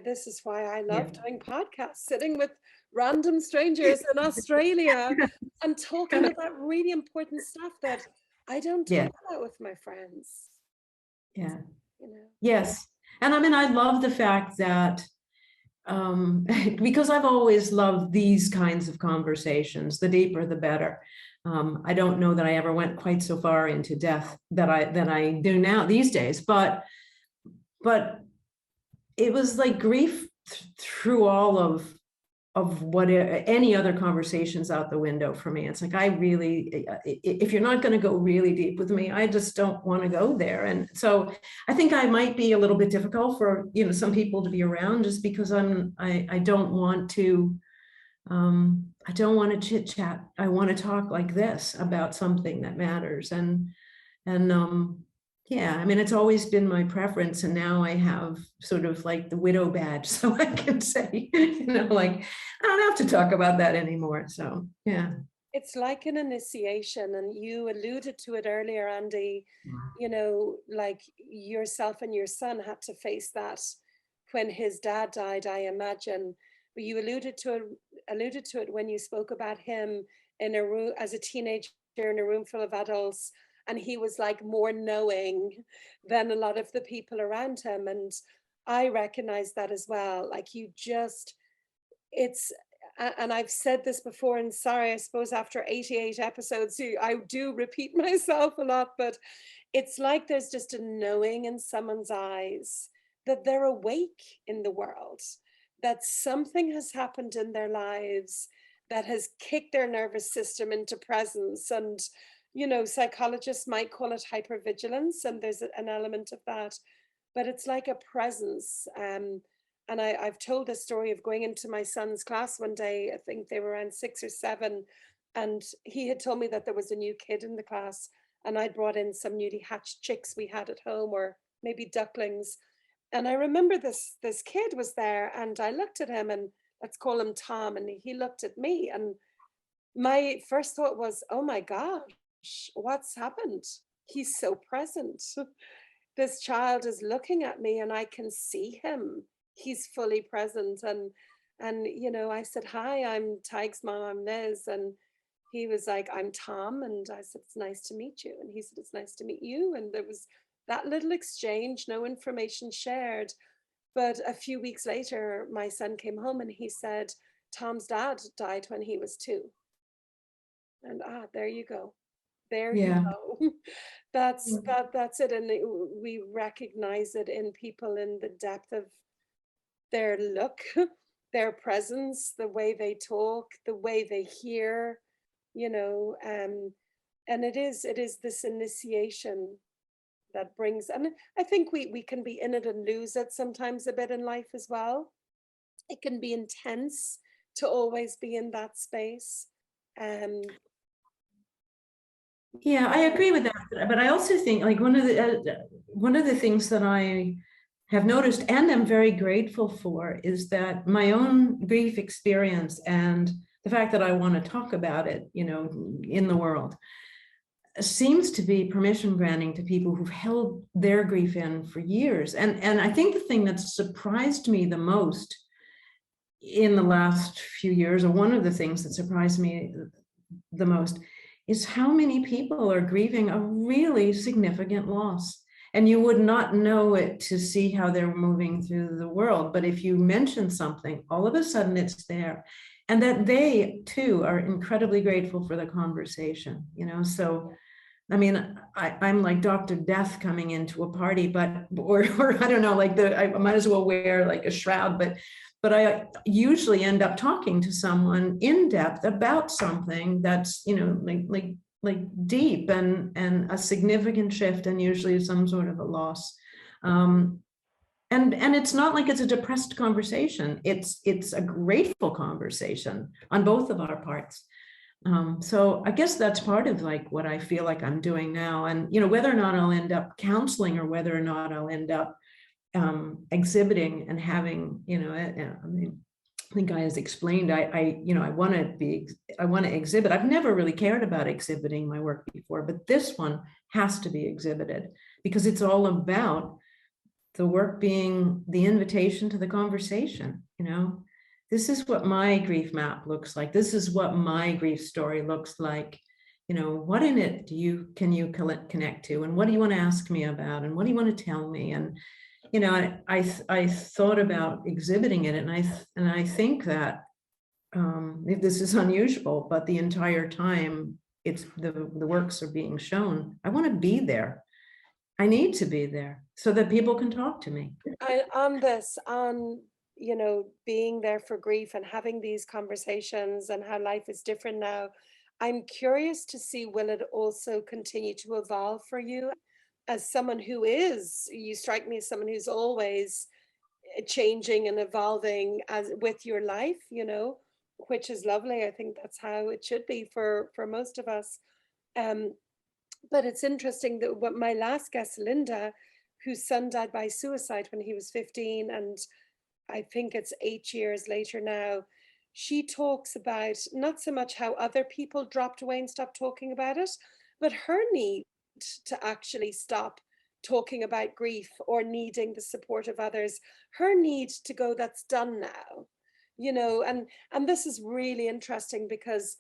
this is why I love doing podcasts, sitting with random strangers in Australia and talking about really important stuff that I don't talk about with my friends. Yeah. You know? Yes. And I mean, I love the fact that because I've always loved these kinds of conversations, the deeper, the better. I don't know that I ever went quite so far into death that I do now these days, but it was like grief through all of what any other conversations out the window for me. It's like, I really, if you're not going to go really deep with me, I just don't want to go there. And so I think I might be a little bit difficult for, you know, some people to be around, just because I don't want to, I don't want to chit chat. I want to talk like this about something that matters. And yeah, I mean, it's always been my preference, and now I have sort of like the widow badge, so I can say, you know, like, I don't have to talk about that anymore. So yeah. It's like an initiation, and you alluded to it earlier, Andy. You know, like yourself and your son had to face that when his dad died, I imagine. But you alluded to it when you spoke about him in a room as a teenager in a room full of adults, and he was like more knowing than a lot of the people around him. And I recognize that as well. Like, you just, it's, and I've said this before, and sorry, I suppose after 88 episodes, I do repeat myself a lot, but it's like there's just a knowing in someone's eyes that they're awake in the world, that something has happened in their lives that has kicked their nervous system into presence. And, you know, psychologists might call it hypervigilance, and there's an element of that, but it's like a presence. And I've told the story of going into my son's class one day. I think they were around 6 or 7, and he had told me that there was a new kid in the class, and I'd brought in some newly hatched chicks we had at home, or maybe ducklings. And I remember this kid was there, and I looked at him, and let's call him Tom, and he looked at me, and my first thought was, oh my gosh, what's happened? He's so present. This child is looking at me, and I can see him. He's fully present. And you know, I said, hi, I'm Tig's mom, I'm Liz. And he was like, I'm Tom. And I said, it's nice to meet you. And he said, it's nice to meet you. And there was that little exchange, no information shared. But a few weeks later, my son came home, and he said, Tom's dad died when he was 2. And there you go. There you go. That's it. And we recognize it in people, in the depth of their look, their presence, the way they talk, the way they hear, you know, and it is this initiation that brings, and I think we can be in it and lose it sometimes a bit in life as well. It can be intense to always be in that space. Yeah, I agree with that. But I also think like one of the things that I have noticed and am very grateful for is that my own grief experience and the fact that I want to talk about it, you know, in the world seems to be permission granting to people who've held their grief in for years. And I think the thing that surprised me the most in the last few years, or one of the things that surprised me the most, is how many people are grieving a really significant loss. And you would not know it to see how they're moving through the world. But if you mention something, all of a sudden it's there. And that they too are incredibly grateful for the conversation, you know. So I mean, I'm like Dr. Death coming into a party, but or I don't know, like I might as well wear like a shroud, but I usually end up talking to someone in depth about something that's, you know, like deep and a significant shift, and usually some sort of a loss. And it's not like it's a depressed conversation. It's a grateful conversation on both of our parts. So I guess that's part of like what I feel like I'm doing now. And, you know, whether or not I'll end up counseling or whether or not I'll end up exhibiting and having, you know, I mean, I think I has explained, I want to exhibit. I've never really cared about exhibiting my work before, but this one has to be exhibited because it's all about the work being the invitation to the conversation, you know. This is what my grief map looks like. This is what my grief story looks like. You know, what in it can you connect to, and what do you want to ask me about, and what do you want to tell me? And you know, I thought about exhibiting it, and I think that this is unusual, but the entire time it's the works are being shown, I want to be there. I need to be there so that people can talk to me. On you know, being there for grief and having these conversations and how life is different now, I'm curious to see, will it also continue to evolve for you as someone who is, you strike me as someone who's always changing and evolving as with your life, you know, which is lovely. I think that's how it should be for most of us. Um, but it's interesting that what my last guest, Linda, whose son died by suicide when he was 15, and I think it's 8 years later now, she talks about not so much how other people dropped away and stopped talking about it, but her need to actually stop talking about grief or needing the support of others, her need to go, that's done now, you know. And this is really interesting because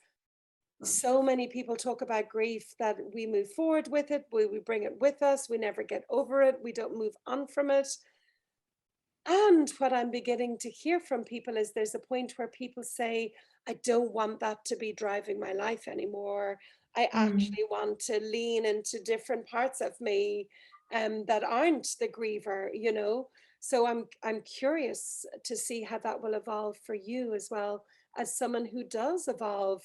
so many people talk about grief that we move forward with it, we bring it with us, we never get over it, we don't move on from it. And what I'm beginning to hear from people is there's a point where people say, I don't want that to be driving my life anymore. I actually want to lean into different parts of me that aren't the griever, you know. So I'm curious to see how that will evolve for you as well, as someone who does evolve.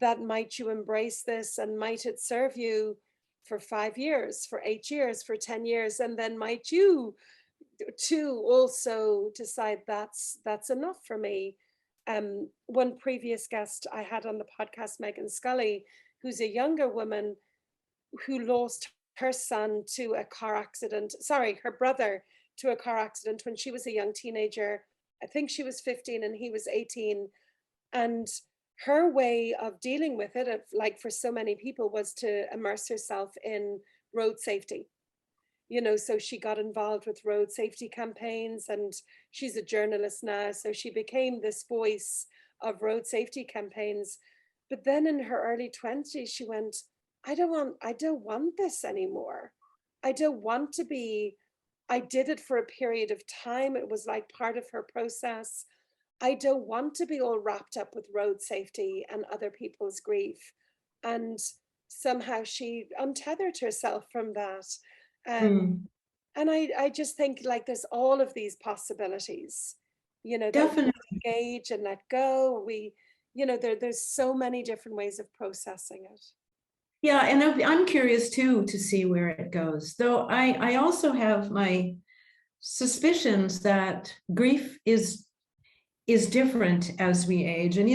That might you embrace this, and might it serve you for 5 years, for 8 years, for 10 years, and then might you to also decide that's enough for me. One previous guest I had on the podcast, Megan Scully, who's a younger woman who lost her son to a car accident, sorry, her brother to a car accident when she was a young teenager. I think she was 15 and he was 18. And her way of dealing with it, like for so many people, was to immerse herself in road safety. You know, so she got involved with road safety campaigns, and she's a journalist now, so she became this voice of road safety campaigns. But then in her early 20s, she went, I don't want this anymore. I don't want to be, I did it for a period of time. It was like part of her process. I don't want to be all wrapped up with road safety and other people's grief. And somehow she untethered herself from that. And I just think like there's all of these possibilities, you know, that we Definitely. engage and let go. We, you know, there's so many different ways of processing it. Yeah, and I'm curious too to see where it goes. Though I also have my suspicions that grief is different as we age, and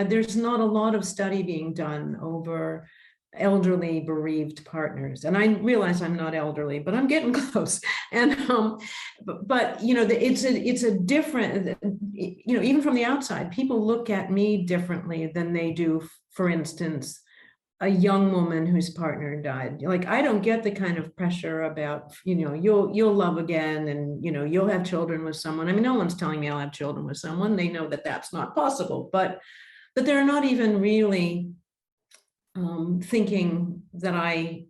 there's not a lot of study being done over elderly bereaved partners. And I realize I'm not elderly, but I'm getting close. And but it's a different, even from the outside, people look at me differently than they do, for instance, a young woman whose partner died. Like, I don't get the kind of pressure about, you'll love again, and, you'll have children with someone. I mean, no one's telling me I'll have children with someone. They know that that's not possible, but they're not even really thinking that I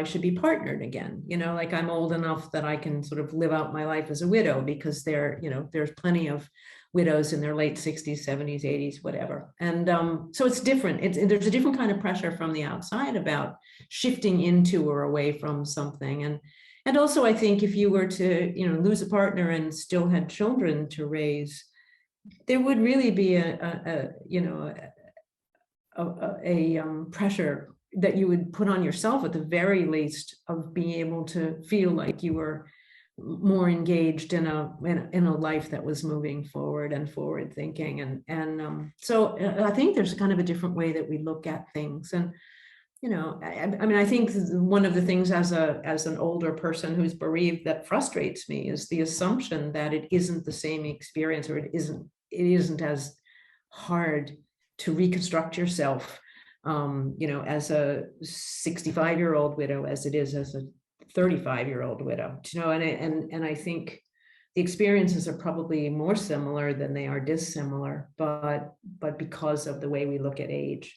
should be partnered again. Like, I'm old enough that I can sort of live out my life as a widow, because there's plenty of widows in their late 60s, 70s, 80s, whatever. And so it's different. There's a different kind of pressure from the outside about shifting into or away from something. And also, I think if you were to, lose a partner and still had children to raise, there would really be a pressure that you would put on yourself, at the very least, of being able to feel like you were more engaged in a life that was moving forward and forward thinking. And so I think there's kind of a different way that we look at things. And I mean, I think one of the things as an older person who's bereaved that frustrates me is the assumption that it isn't the same experience, or it isn't as hard to reconstruct yourself, as a 65-year-old widow as it is as a 35-year-old widow. And I think the experiences are probably more similar than they are dissimilar, but because of the way we look at age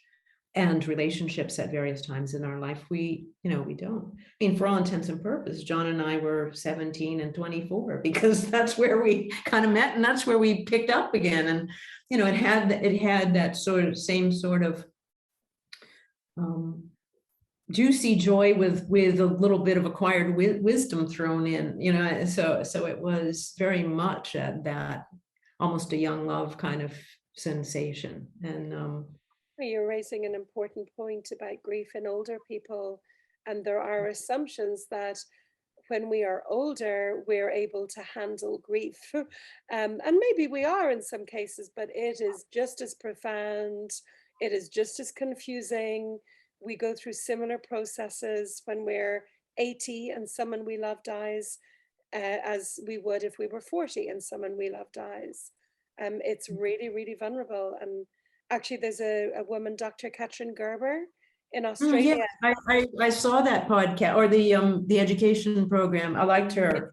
and relationships at various times in our life, we don't. I mean, for all intents and purposes, John and I were 17 and 24, because that's where we kind of met, and that's where we picked up again. And it had that same sort of juicy joy with a little bit of acquired wisdom thrown in. So it was very much at that, almost a young love kind of sensation. And you're raising an important point about grief in older people, and there are assumptions that when we are older, we're able to handle grief. And maybe we are in some cases, but it is just as profound. It is just as confusing. We go through similar processes when we're 80 and someone we love dies, as we would if we were 40 and someone we love dies. It's really, really vulnerable. And actually, there's a woman, Dr. Katrin Gerber, in Australia. Yeah, I saw that podcast, or the education program. I liked her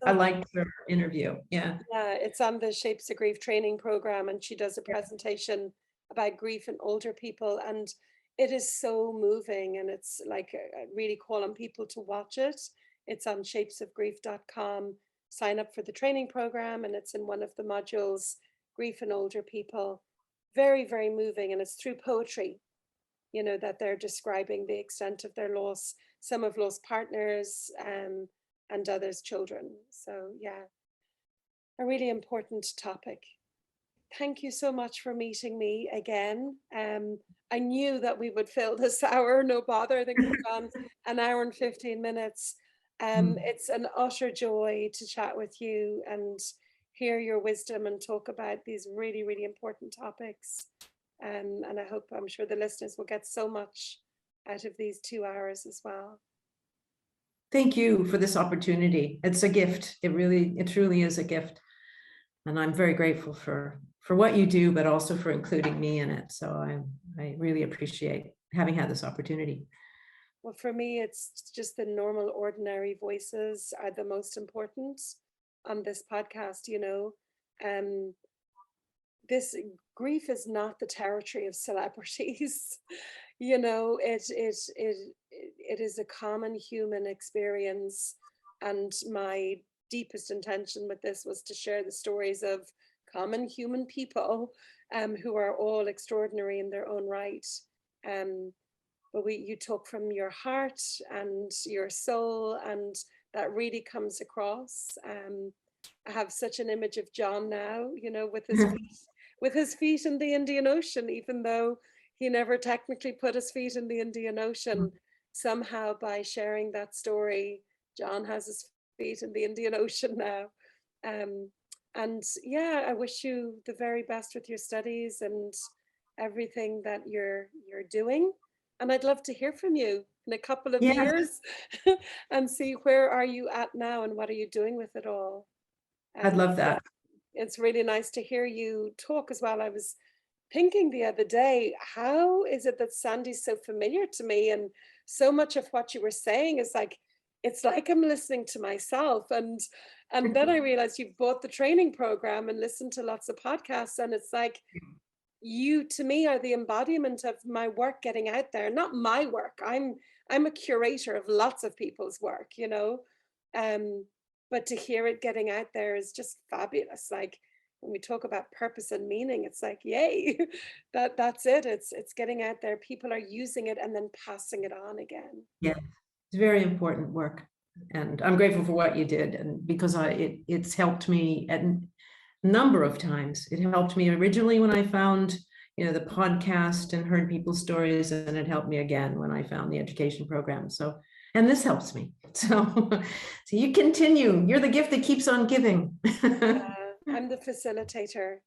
interview. Yeah, it's on the Shapes of Grief training program, and she does a presentation about grief in older people, and it is so moving, and it's like really calling people to watch it. It's on shapesofgrief.com. Sign up for the training program, and it's in one of the modules, Grief in Older People. Very, very moving, and it's through poetry, that they're describing the extent of their loss. Some have lost partners, and others children. So yeah, a really important topic. Thank you so much for meeting me again. I knew that we would fill this hour, no bother. I think we've gone an hour and 15 minutes. It's an utter joy to chat with you and hear your wisdom and talk about these really, really important topics. And I'm sure the listeners will get so much out of these 2 hours as well. Thank you for this opportunity. It's a gift. It truly is a gift. And I'm very grateful for what you do, but also for including me in it. So I really appreciate having had this opportunity. Well, for me, it's just the normal, ordinary voices are the most important on this podcast. This grief is not the territory of celebrities. It is a common human experience, and my deepest intention with this was to share the stories of common human people who are all extraordinary in their own right. But you talk from your heart and your soul, and that really comes across. I have such an image of John now, with his feet in the Indian Ocean, even though he never technically put his feet in the Indian Ocean. Somehow by sharing that story, John has his feet in the Indian Ocean now. And yeah, I wish you the very best with your studies and everything that you're doing. And I'd love to hear from you in a couple of years and see where are you at now and what are you doing with it all. I'd love that. It's really nice to hear you talk as well. I was thinking the other day, how is it that Sandy's so familiar to me? And so much of what you were saying is like, it's like I'm listening to myself. And then I realized you've bought the training program and listened to lots of podcasts. And it's like, you to me are the embodiment of my work getting out there. Not my work. I'm a curator of lots of people's work, you know. But to hear it getting out there is just fabulous. Like when we talk about purpose and meaning, it's like, yay, that's it. It's getting out there. People are using it and then passing it on again. Yeah, it's very important work. And I'm grateful for what you did. And because it's helped me at a number of times. It helped me originally when I found, the podcast and heard people's stories, and it helped me again when I found the education program. So, and this helps me. So you continue. You're the gift that keeps on giving. I'm the facilitator.